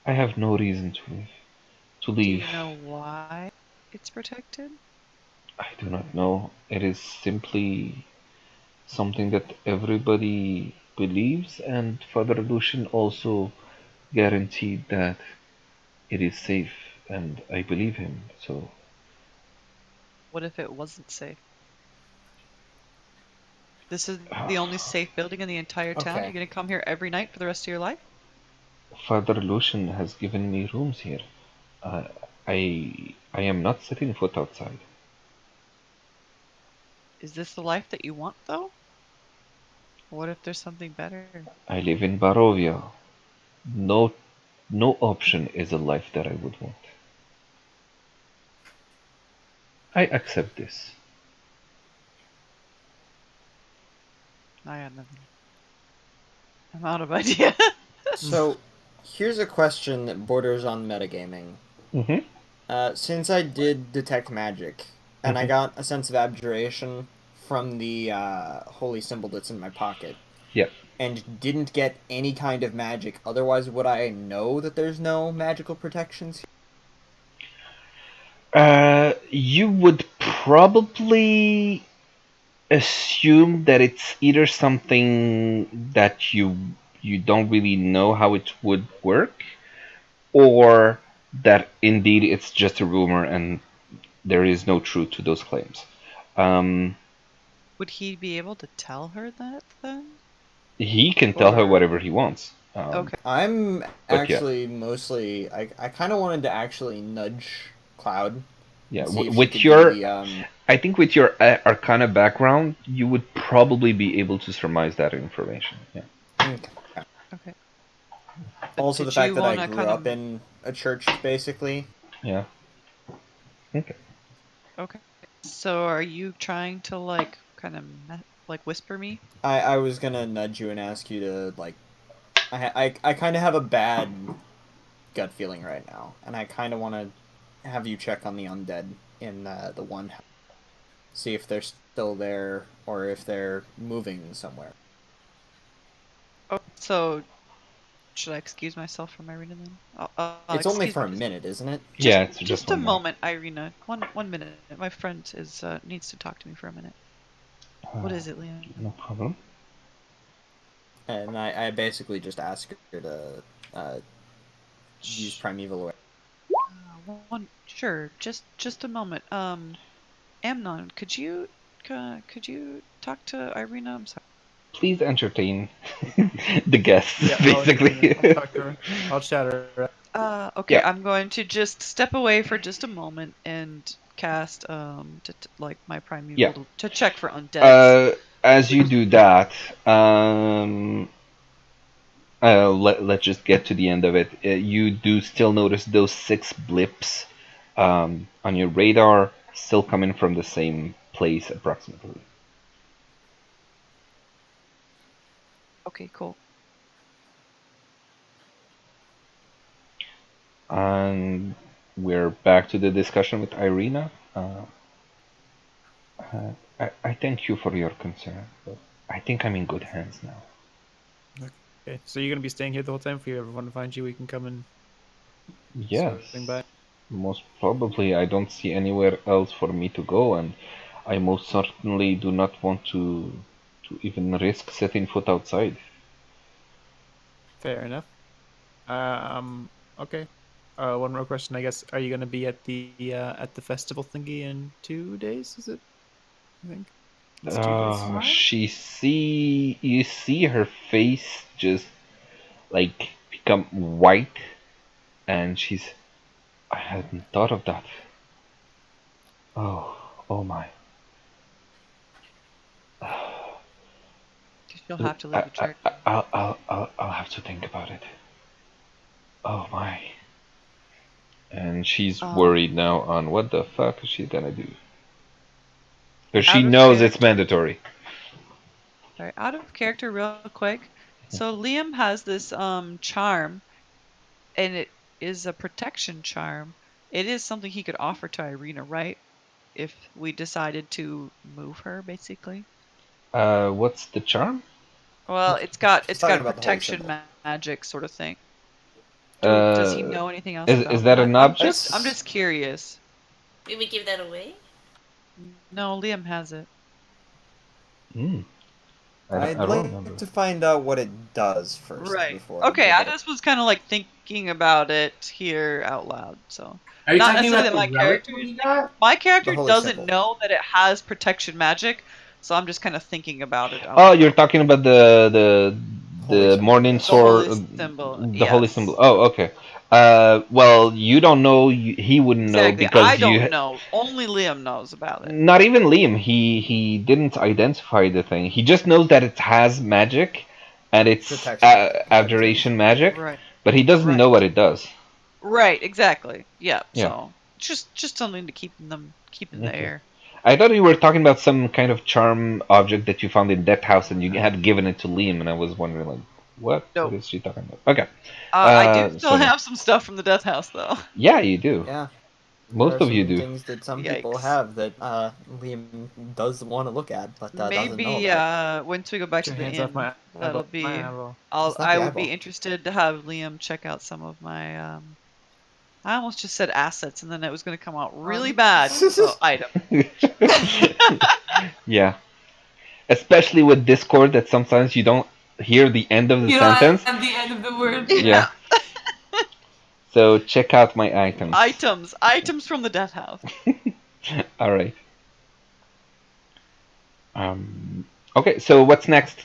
I have no reason to Do leave. you know why it's protected? I do not know. It is simply something that everybody believes, and Father Lucian also guaranteed that it is safe, and I believe him. So What if it wasn't safe? This is the only safe building in the entire town. Okay. You're gonna come here every night for the rest of your life? Father Lucian has given me rooms here. Uh, I am not setting foot outside. Is this the life that you want, though? What if there's something better? I live in Barovia. No, no option is a life that I would want. I accept this. I got nothing. I'm out of idea. So, here's a question that borders on metagaming. Mm-hmm. Since I did detect magic, and I got a sense of abjuration from the holy symbol that's in my pocket, Yeah. and didn't get any kind of magic, otherwise would I know that there's no magical protections? You would probably assume that it's either something that you don't really know how it would work, or that indeed it's just a rumor and there is no truth to those claims. Um, Would he be able to tell her that then? he can tell her Or whatever he wants. okay, I'm But yeah. actually mostly... I kind of wanted to actually nudge Cloud Yeah, and see if she with could your, do the... I think with your Arcana background, you would probably be able to surmise that information. Yeah. okay. Also, the Did fact you that I wanna grew kind up of in a church, basically. Yeah. Okay. okay? So are you trying to like kind of like whisper me? I was gonna nudge you and ask you to, like... I kind of have a bad gut feeling right now, and I kind of want to have you check on the undead in the one house. See if they're still there, or if they're moving somewhere. Oh, so should I excuse myself from Irina then? It's only Excuse for me, a minute, isn't it? Yeah, it's just just a one minute. moment, Irina. One minute. My friend is needs to talk to me for a minute. What is it, Leon? No problem. And I basically just ask her to use primeval awareness. Sure. Just a moment. Amnon, could you talk to Irina? I'm sorry. Please entertain the guests, Yeah, basically. I'll talk to her. I'll chat her. Okay, Yeah. I'm going to just step away for just a moment and cast like my primeval Yeah. to check for undeads. As you do that, let's just get to the end of it. You do still notice those 6 blips on your radar, still coming from the same place approximately. Okay, cool. And we're back to the discussion with Irina. I thank you for your concern, but I think I'm in good hands now. Okay, so you're gonna be staying here the whole time. If we ever want to find you, we can come and Yes, swing by. most probably. I don't see anywhere else for me to go, and I most certainly do not want to even risk setting foot outside. Fair enough. Okay. One more question, I guess. Are you gonna be at the festival thingy in 2 days? Is it? I think. Stupid smart. You see her face just like become white, and I hadn't thought of that. Oh my. You'll have to leave the church. I'll have to think about it. Oh my. And she's worried now on what the fuck is she gonna do. Because she Out of knows it's character. mandatory. Sorry, out of character real quick. So Liam has this charm, and it is a protection charm. It is something he could offer to Irina, right? If we decided to move her, basically. What's the charm? Well, it's got He's talking a about the holy protection symbol. magic sort of thing. Does he Uh, know anything else is about that an object? I'm just curious. Did we give that away? No, Liam has it. I'd don't like remember. to find out what it does first. Right. Before Okay, I give it. just was kind of like thinking about it here out loud. So Are you not talking necessarily about that the my relic character we got? my character The holy doesn't symbol. know that it has protection magic, so I'm just kind of thinking about it. out Oh, loud. you're talking about the Holy symbol, morning yes. The holy sword, symbol, the holy yes. symbol. Oh, okay. Well, you don't know. He wouldn't know Exactly. because I don't know. Only Liam knows about it. Not even Liam. He didn't identify the thing. He just knows that it has magic, and it's Protection. abjuration magic. Right. But he doesn't know what it does. Right. Exactly. Yeah. Yeah. So just something to keep in the Okay. air. I thought you were talking about some kind of charm object that you found in that house, and you had given it to Liam, and I was wondering, like, what? No. What is she talking about? Okay. I do still so no. have some stuff from the death house, though. Yeah, you do. Yeah. Most There of are you some do. things that some people Yikes. have that Liam does want to look at, but doesn't know Maybe about. once we go back Get to your the hands off inn, my that'll eyeball. be. My eyeball. It's not I the would be eyeball. interested to have Liam check out some of my. I almost just said assets, and then it was going to come out really bad. So item. Yeah. Especially with Discord, that sometimes you don't hear the end of the You know, sentence. at the end of the word. Yeah. So check out my items. Items from the death house. All right. Okay, so what's next?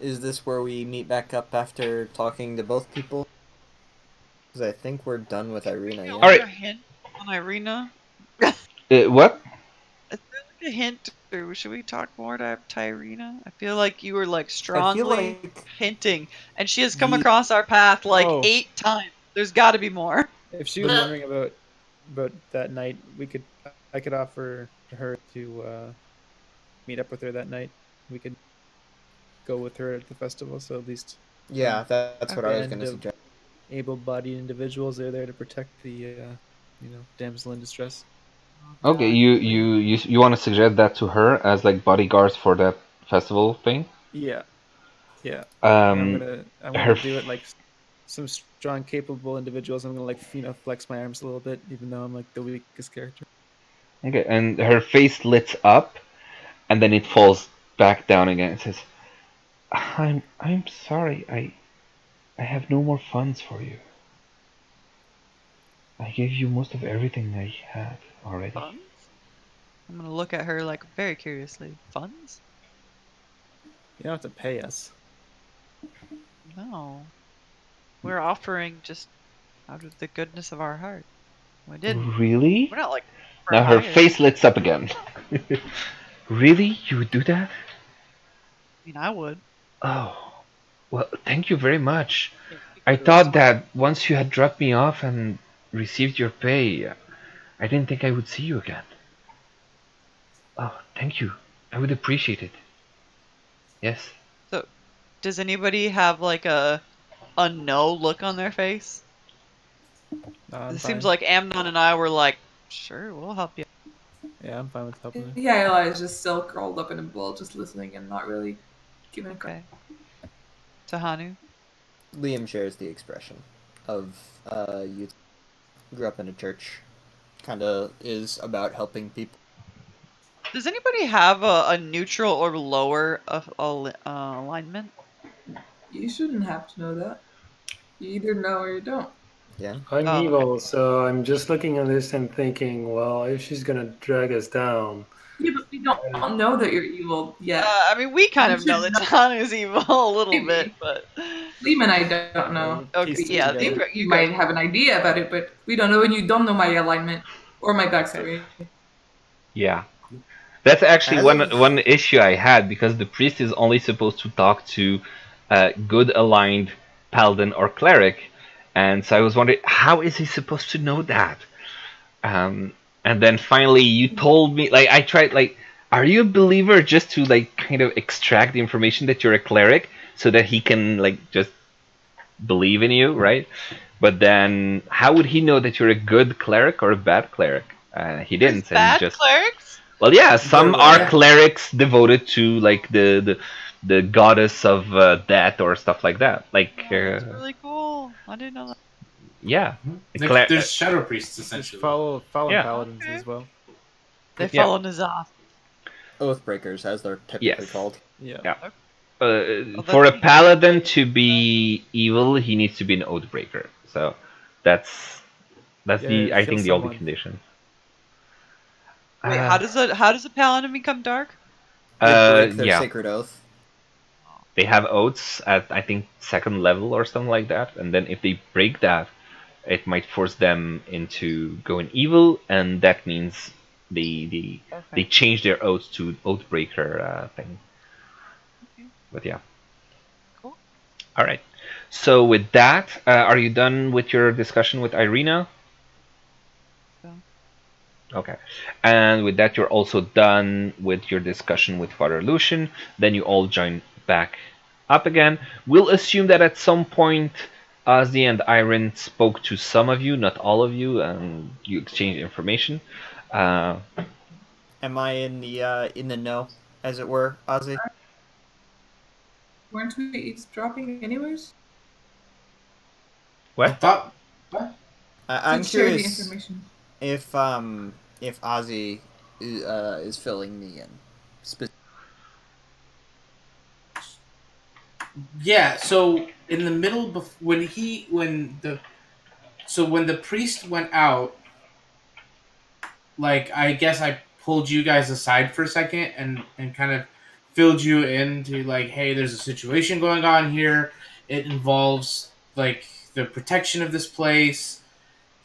Is this where we meet back up after talking to both people? Because I think we're done with Irina. Yeah? All right. A hint on Irina. What? Is there like a hint, or should we talk more to Irina? I feel like you were like strongly hinting, and she has come across our path like 8 times. There's got to be more. If she was wondering about that night, I could offer her to meet up with her that night. We could go with her at the festival, so at least Yeah, that's what I was going to suggest. Able-bodied individuals, they're there to protect the damsel in distress. Okay, you want to suggest that to her as like bodyguards for that festival thing? Yeah. I'm gonna do it like some strong, capable individuals. I'm gonna flex my arms a little bit, even though I'm like the weakest character. Okay, and her face lights up, and then it falls back down again. It says, "I'm sorry. I have no more funds for you. I gave you most of everything I had already." Funds? I'm gonna look at her like very curiously. Funds? You don't have to pay us. No. We're offering just out of the goodness of our heart. We didn't. Really? We're not like. Now her face lights up again. Really? You would do that? I mean, I would. Oh, well, thank you very much. I thought that once you had dropped me off and received your pay, I didn't think I would see you again. Oh, thank you. I would appreciate it. Yes. So, does anybody have like a no look on their face? It seems like Amnon and I were like, sure, we'll help you. Yeah, I'm fine with helping her. Yeah, Eli's just still curled up in a ball, just listening and not really giving a crap. Tahanu? Liam shares the expression of you grew up in a church, kind of is about helping people. Does anybody have a neutral or lower alignment? You shouldn't have to know that. You either know or you don't. Yeah. I'm evil, so I'm just looking at this and thinking, well, if she's gonna drag us down, Yeah, but we don't know that you're evil yet. I mean, we kind You of know should that John is evil a little Maybe. bit, but Liam and I don't know. okay, Piece it yeah, together. You might have an idea about it, but we don't know, and you don't know my alignment or my backstory. Yeah. That's actually As one of- one issue I had, because the priest is only supposed to talk to good aligned paladin or cleric, and so I was wondering, how is he supposed to know that? And then finally you told me, like, I tried, like, are you a believer just to like kind of extract the information that you're a cleric so that he can like just believe in you, right? But then how would he know that you're a good cleric or a bad cleric? He didn't. There's bad just clerics? Well, yeah, some There are were. clerics devoted to like the goddess of death or stuff like that. Like, That's really cool. I didn't know that. yeah, the cler- There's shadow priests There's essentially. fallen Yeah. paladins Okay. as well. They Yeah. follow Nazoth. Oathbreakers, as they're typically Yes. called. Yeah. Yeah. Well, for a that's- paladin to be evil, he needs to be an oathbreaker. So that's Yeah, the I kill think the only someone. condition. Wait, how does a paladin become dark? They break their yeah, sacred oath. they have oaths at I think second level or something like that, and then if they break that, it might force them into going evil, and that means they Okay. change their oaths to oathbreaker thing. Okay. But yeah. Cool. All right. So with that, are you done with your discussion with Irina? So. Okay. And with that, you're also done with your discussion with Father Lucian. Then you all join back up again. We'll assume that at some point, Ozzy and Irene spoke to some of you, not all of you, and you exchanged information. Am I in the know, as it were, Ozzy? Weren't we eavesdropping anyways? I What? thought. What? I'm To share the curious information. if Ozzy is filling me in. Yeah. So in the middle, when the priest went out, like I guess I pulled you guys aside for a second and kind of filled you into like, hey, there's a situation going on here. It involves like the protection of this place.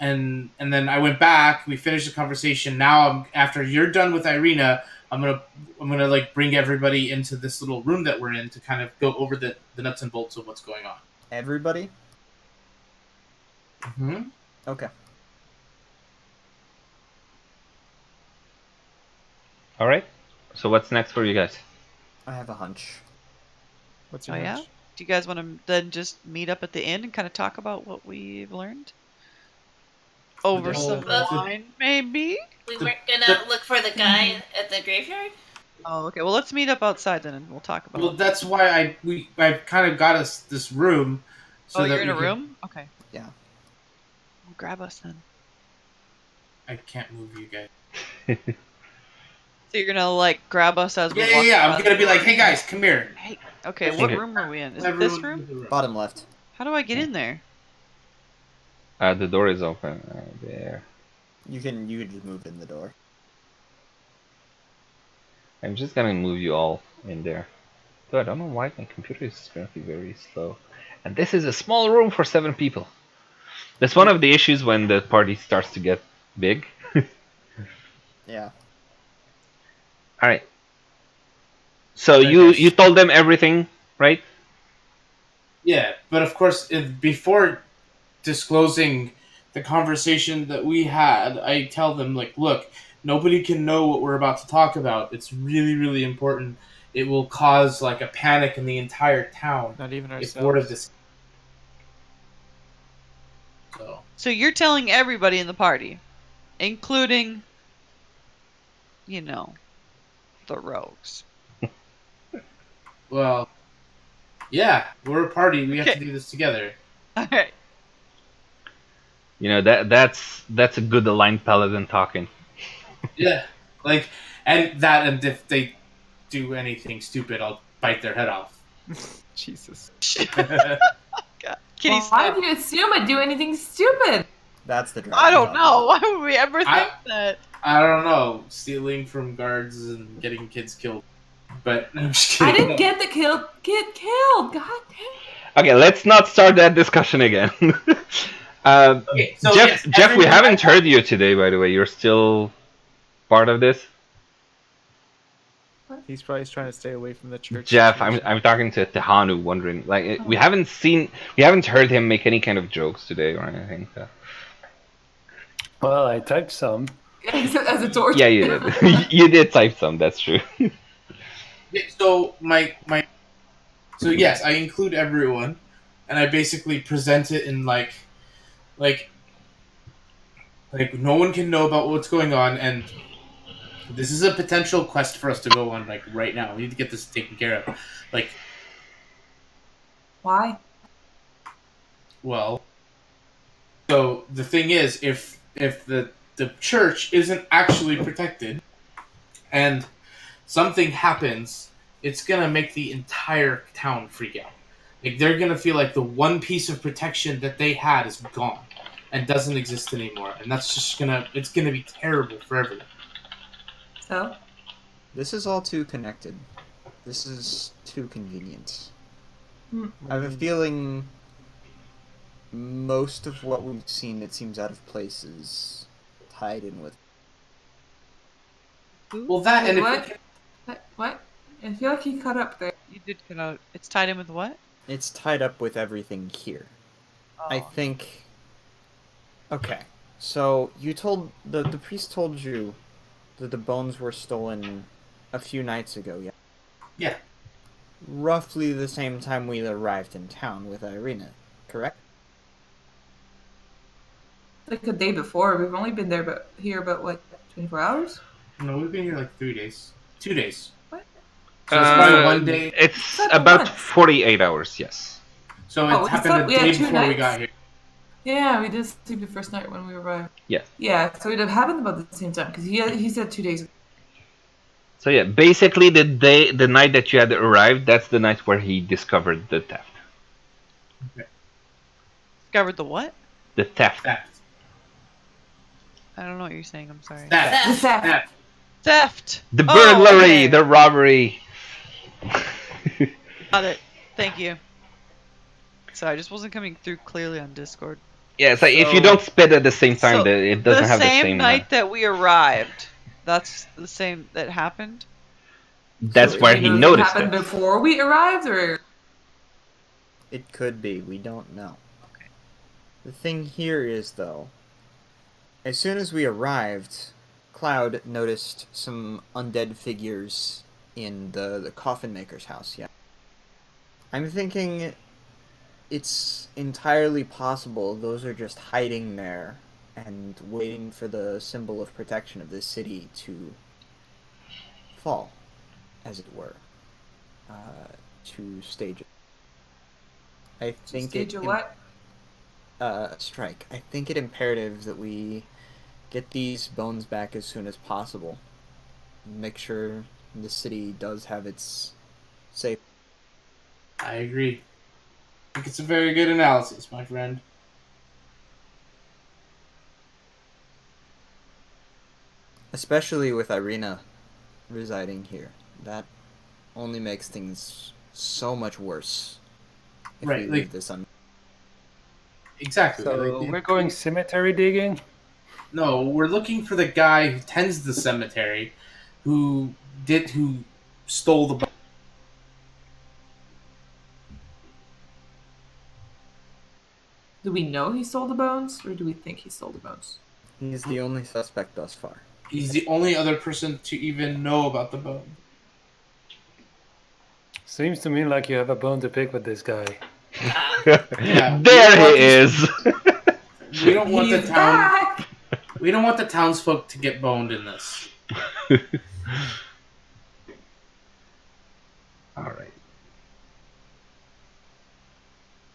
And then I went back. We finished the conversation. Now, after you're done with Irina, I'm gonna like bring everybody into this little room that we're in to kind of go over the nuts and bolts of what's going on. Everybody? Mm-hmm. Okay. All right. So what's next for you guys? I have a hunch. What's Oh your yeah. hunch? Do you guys want to then just meet up at the inn and kind of talk about what we've learned? Over some wine, maybe? We weren't gonna look for the guy at the graveyard? Oh, okay. Well, let's meet up outside then, and we'll talk about. Well, it. that's why I kind of got us this room. So Oh, that you're in we a could- room? Okay. Yeah. Well, grab us then. I can't move you guys. So you're gonna like grab us as we Yeah, walk. yeah. I'm by gonna the be like, door? hey guys, come here. Hey. Okay. think What it- room are we in? Is it this Everyone room? to the room. Bottom left. How do I get in there? The door is open. There. You can just move in the door. I'm just gonna move you all in there. Though I don't know why my computer is currently very slow. And this is a small room for 7 people. That's one of the issues when the party starts to get big. Yeah. Alright. So you told them everything, right? Yeah, but of course, before disclosing the conversation that we had, I tell them, like, look, nobody can know what we're about to talk about. It's really, really important. It will cause, like, a panic in the entire town Not even if word of ourselves. this. So, So you're telling everybody in the party, including, you know, the rogues. well, yeah, we're a party. We have Okay. to do this together. All right. You know, that's a good aligned paladin talking. Yeah, like, and if they do anything stupid, I'll bite their head off. Jesus. God. Kitty Why snap. do you assume I'd do anything stupid? That's the dragon. I don't talking. know. Why would we ever think I- that? I don't know, stealing from guards and getting kids killed. But I'm just I kidding. didn't get killed. God damn. Okay, let's not start that discussion again. Okay, so Jeff, yes, Jeff, we everyone- haven't heard you today, by the way. You're still part of this. He's probably trying to stay away from the church. Jeff, I'm situation. talking to Tehanu, wondering like we haven't heard him make any kind of jokes today or anything. So. Well, I typed some. As a torch. Yeah, you did. You did type some. That's true. Yeah, so so yes, I include everyone, and I basically present it in like no one can know about what's going on, and this is a potential quest for us to go on like right now. We need to get this taken care of. Like, Why? well, so the thing is, if the church isn't actually protected, and something happens, it's gonna make the entire town freak out. Like they're gonna feel like the one piece of protection that they had is gone and doesn't exist anymore, and that's just it's gonna be terrible for everyone. So? This is all too connected. This is too convenient. Hmm. I have a feeling most of what we've seen that seems out of place is tied in with. Well, that and if What? I feel like he cut up there. You did cut out. It's tied in with what? It's tied up with everything here. I Oh. think. Okay, so you told the priest told you that the bones were stolen a few nights ago. Yeah. Yeah. Roughly the same time we arrived in town with Irina, correct? Like a day before. We've only been there here about what, 24 hours? No, we've been here like 3 days, 2 days. What? So it's probably 1 day. It's Not about once. 48 hours. Yes. So Oh, it we happened thought the we had day 2 before we nights? got here. Yeah, we did sleep the first night when we arrived. Yes. Yeah, so it had happened about the same time because he said 2 days. So yeah, basically the night that you had arrived, that's the night where he discovered the theft. Discovered the what? The theft. Theft. I don't know what you're saying. I'm sorry. Theft. The theft. Theft. Theft. The Oh, burglary, okay. the robbery. Got it. Thank you. Sorry, I just wasn't coming through clearly on Discord. Yeah, it's like if you So- don't spit at the same time, So, it doesn't have the same same. night that we arrived. That's the same that happened. That's So, where you he know, if noticed it happened it. before we arrived, or It could be. We don't know. The thing here is, though, as soon as we arrived, Cloud noticed some undead figures in the coffin maker's house. Yeah. I'm thinking it's entirely possible those are just hiding there and waiting for the symbol of protection of this city to fall, as it were, to stage it. I think stage it a what? strike. I think it imperative that we get these bones back as soon as possible. Make sure the city does have its safe. I agree. I think it's a very good analysis, my friend. Especially with Irina residing here. That only makes things so much worse if Right, we like- leave this un. Exactly. So Like, we're going cemetery digging. No, we're looking for the guy who tends the cemetery, who stole the. Do we know he stole the bones, or do we think he stole the bones? He's the only suspect thus far. He's the only other person to even know about the bone. Seems to me like you have a bone to pick with this guy. Yeah, There he is. We don't want the He's town. back! We don't want the townsfolk to get boned in this. All right.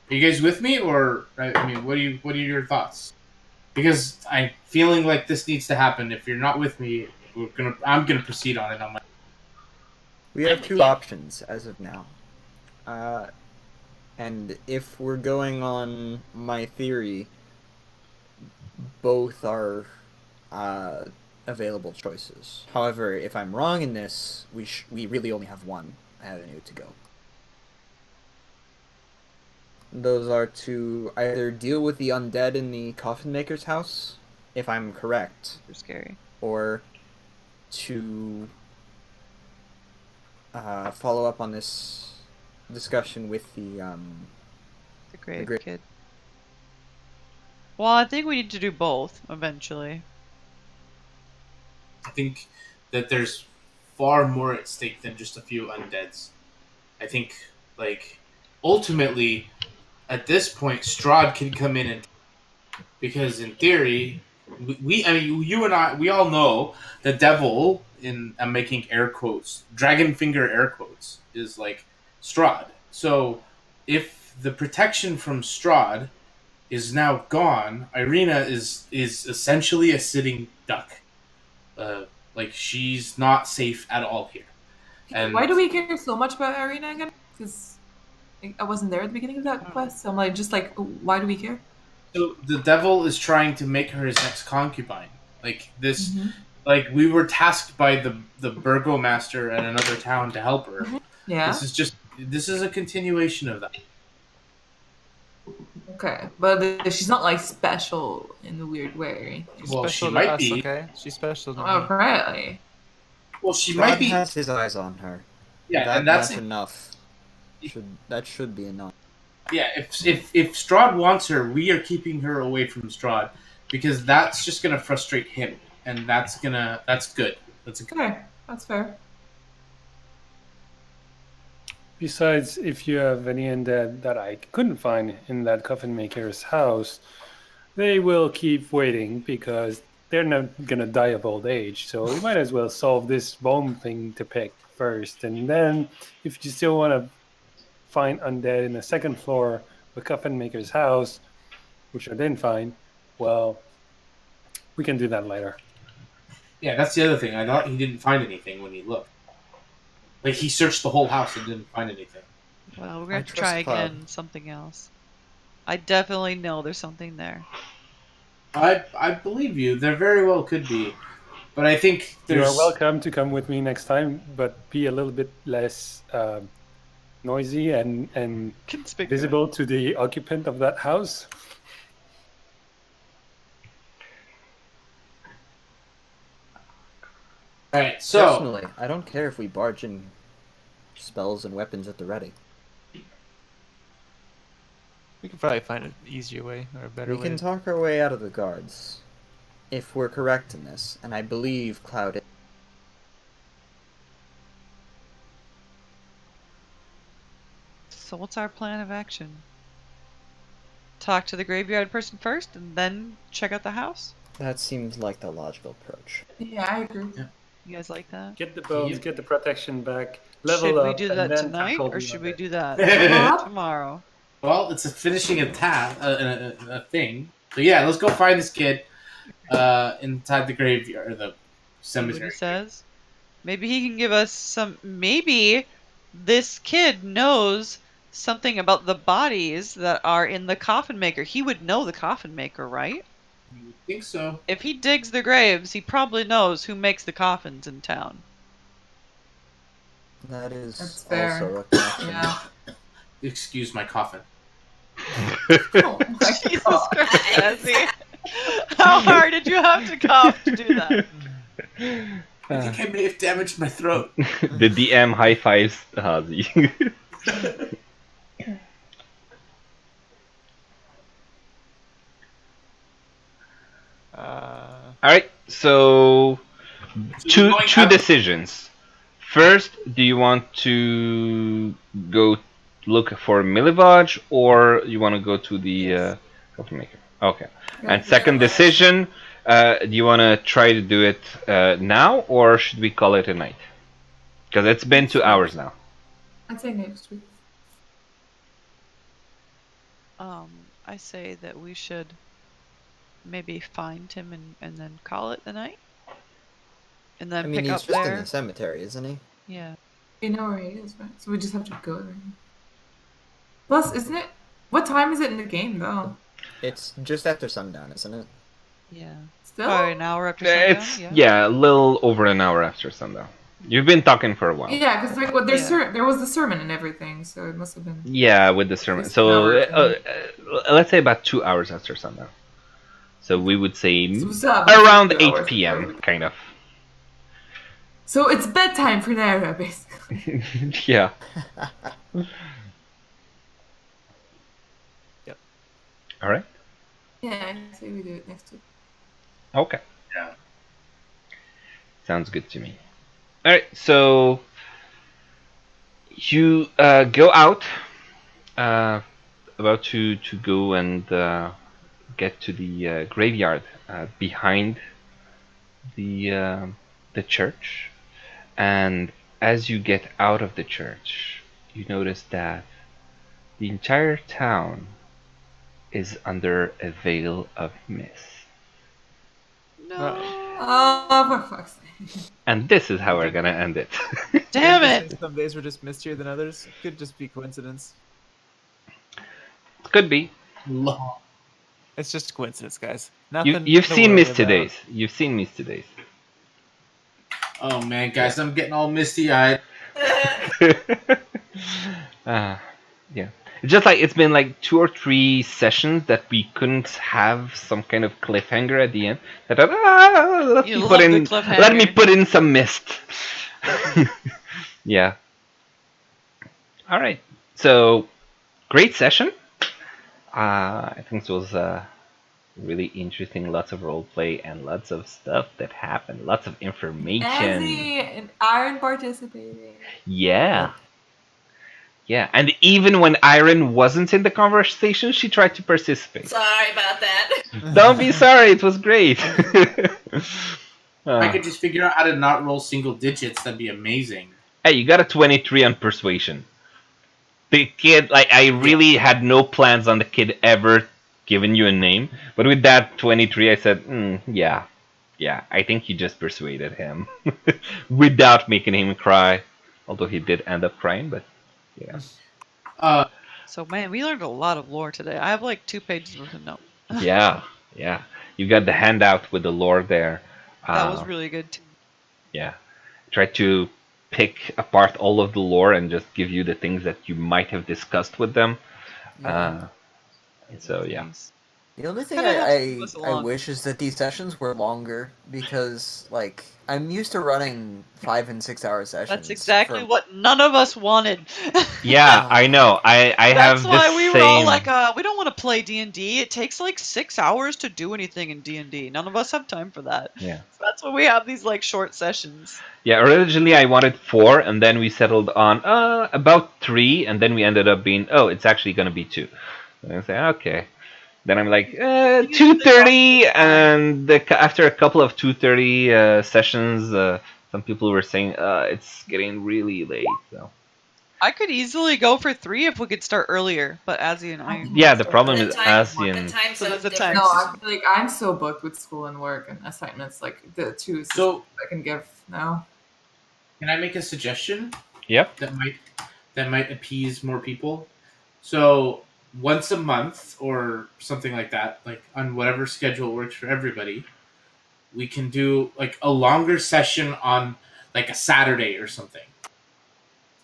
Are you guys with me, or I mean, what are your thoughts? Because I'm feeling like this needs to happen. If you're not with me, I'm gonna proceed on it on my. We have two options as of now. And if we're going on my theory, both are available choices. However, if I'm wrong in this, we really only have one avenue to go. Those are to either deal with the undead in the coffin maker's house, if I'm correct, Super scary. or to follow up on this discussion with the grave grave kid. Well, I think we need to do both eventually. I think that there's far more at stake than just a few undeads. I think, like, ultimately, at this point, Strahd can come in and, because in theory, I mean, you and I, we all know the devil, I'm making air quotes, dragon finger air quotes, is like Strahd. So if the protection from Strahd is now gone, Irina is essentially a sitting duck. Like, she's not safe at all here. And why do we care so much about Irina again? Because I wasn't there at the beginning of that quest, so I'm like, just like, why do we care? So the devil is trying to make her his next concubine. Like this, like we were tasked by the burgomaster at another town to help her. Yeah. This is a continuation of that. Okay, but she's not like special in a weird way. Well, Special she to might us, be. okay? She's special to Oh, me. apparently. Well, she Strahd might be. has his eyes on her. Yeah, and that's enough. That should be enough. Yeah, if Strahd wants her, we are keeping her away from Strahd because that's just gonna frustrate him, and that's good. That's good. Okay, that's fair. Besides, if you have any undead that I couldn't find in that coffin maker's house, they will keep waiting because they're not gonna die of old age. So we might as well solve this bomb thing to pick first, and then if you still want to find undead in the second floor of the coffin maker's house, which I didn't find, well, we can do that later. Yeah, that's the other thing. I thought he didn't find anything when he looked. Like, he searched the whole house and didn't find anything. Well, we're gonna have to try again something else. I definitely know there's something there. I believe you. There very well could be. But I think You are welcome to come with me next time, but be a little bit less noisy and visible to the occupant of that house. Alright, so personally, I don't care if we barge in spells and weapons at the ready. We can probably find an easier way or a better way. We can talk our way out of the guards, if we're correct in this, and I believe Cloud is. So what's our plan of action? Talk to the graveyard person first, and then check out the house? That seems like the logical approach. Yeah, I agree. Yeah. You guys like that? Get the bones, get the protection back, level should up. we do and that then tonight, tackle or the should we other. do that tomorrow? Well, it's finishing a task, a thing. So yeah, let's go find this kid inside the graveyard or the cemetery. See what he says? Maybe he can give us some. Maybe this kid knows something about the bodies that are in the coffin maker. He would know the coffin maker, right? You would think so. If he digs the graves, he probably knows who makes the coffins in town. That is That's fair. also a connection. Yeah. Excuse my coffin. Oh my Jesus god. Christ, Jesse. How hard did you have to cough to do that? I think I may have damaged my throat. The DM high fives Hazi. Alright, so two decisions. First, do you want to go look for Milivage, or you want to go to the coffin maker? Okay. And second decision, do you want to try to do it now, or should we call it a night? Because it's been 2 hours now. I'd say next week. I say that we should maybe find him and then call it the night. And then I mean, pick he's up just there. in the cemetery, isn't he? Yeah. We know where he is, right? So we just have to go there. Plus, isn't it? What time is it in the game, though? It's just after sundown, isn't it? Yeah. Still? Probably an hour after sundown. It's Yeah. a little over an hour after sundown. You've been talking for a while. Yeah, because like what there's Yeah. there was the sermon and everything, so it must have been Yeah, with the at sermon. least an So hour or two. let's say about 2 hours after sundown. So we would say So we still have a around few 8 hours before p.m. we- kind of. So it's bedtime for Naira, basically. Yeah. Yep. All right. Yeah, I say we do it next week. Okay. Yeah. Sounds good to me. All right. So you go out, about to go and get to the graveyard behind the the church, and as you get out of the church, you notice that the entire town is under a veil of mist. No. Oh, for fuck's sake. And this is how we're gonna end it. Damn Didn't you it! say some days were just mistier than others. It could just be coincidence. Could be. Lo- It's just coincidence, guys. You Nothing. you've to seen worry Misty about. Days. You've seen Misty Days. Oh man, guys, I'm getting all misty eyed. uh, yeah. It's just like it's been like 2 or 3 sessions that we couldn't have some kind of cliffhanger at the end. That let You me love put the in cliffhanger. put in some mist. Yeah. All right. So great session. I think it was really interesting. Lots of roleplay and lots of stuff that happened. Lots of information. Azzy and Aaron participating. Yeah. Yeah, and even when Iron wasn't in the conversation, she tried to participate. Sorry about that. Don't be sorry, it was great. If I Uh, could just figure out how to not roll single digits, that'd be amazing. hey, you got a 23 on persuasion. The kid, like, I really had no plans on the kid ever giving you a name, but with that 23, I said, yeah, I think you just persuaded him without making him cry. Although he did end up crying, but yeah. Uh, So man, we learned a lot of lore today. I have like 2 pages worth of notes. Yeah. You got the handout with the lore there. That was really good too. Yeah. Try to pick apart all of the lore and just give you the things that you might have discussed with them. So yeah. Nice. The only thing Kinda helps I move us I along. wish is that these sessions were longer because like I'm used to running 5 and 6 hour sessions. That's exactly for- what none of us wanted. Yeah, I know. I have That's why the we same. were all like, we don't want to play D&D. It takes like 6 hours to do anything in D&D. None of us have time for that. Yeah. So that's why we have these like short sessions. Yeah, originally I wanted 4, and then we settled on about 3, and then we ended up being it's actually gonna be 2. And I say okay. Then I'm like 2:30, and after a couple of 2:30 sessions, some people were saying it's getting really late. So I could easily go for 3 if we could start earlier, but Azzy and I. yeah, the problem The is time- Asian. The time So zone's there's a different. time. No, I feel like I'm so booked with school and work and assignments. Like the 2 is so I can give now. can I make a suggestion Yep. that might appease more people? So once a month or something like that, like on whatever schedule works for everybody, we can do like a longer session on like a Saturday or something.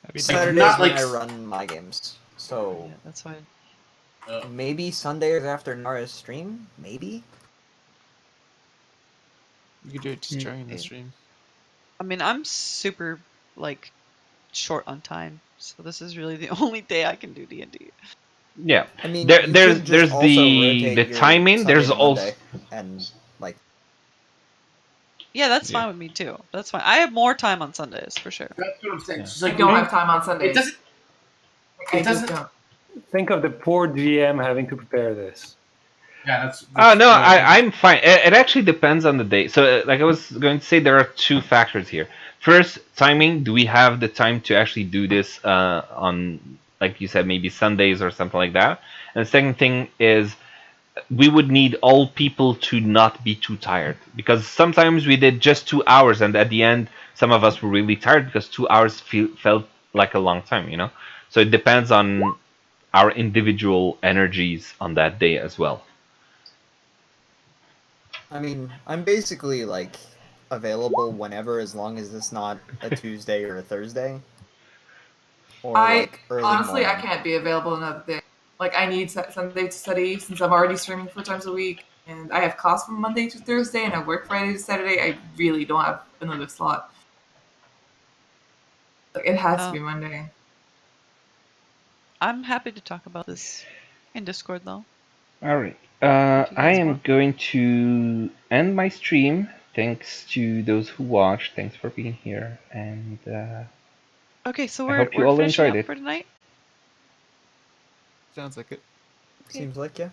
That'd be Like, Saturdays not when like- I run my games. So Yeah, that's fine. maybe Sundays after Nara's stream, maybe. You could do it just during the stream. I mean, I'm super like short on time, so this is really the only day I can do D&D. Yeah. I mean, There- you there's- could just there's also the rotate your timing, Sunday there's to also- Monday and like Yeah, that's Yeah. fine with me too. That's fine. I have more time on Sundays for sure. That's what I'm saying. It's just I like don't have time on Sundays. it doesn't. I it just doesn't- don't. Think of the poor GM having to prepare this. Yeah, that's. Oh no, what I I'm fine. It actually depends on the day. So, like I was going to say, there are 2 factors here. First, timing. Do we have the time to actually do this on, like you said, maybe Sundays or something like that? And the second thing is, we would need all people to not be too tired, because sometimes we did just 2 hours, and at the end, some of us were really tired because 2 hours felt like a long time, you know. So it depends on our individual energies on that day as well. I mean, I'm basically like available whenever, as long as it's not a Tuesday or a Thursday, or I like early honestly, I morning. can't be available another day. Like, I need Sunday to study since I'm already streaming 4 times a week, and I have class from Monday to Thursday, and I work Friday to Saturday. I really don't have another slot. Like, it has to be Monday. I'm happy to talk about this in Discord, though. All right. If you I guys am want. going to end my stream. Thanks to those who watched. Thanks for being here, and Okay, so I hope you we're all finishing enjoyed up it. for tonight. Sounds like it. Okay. Seems like, yeah.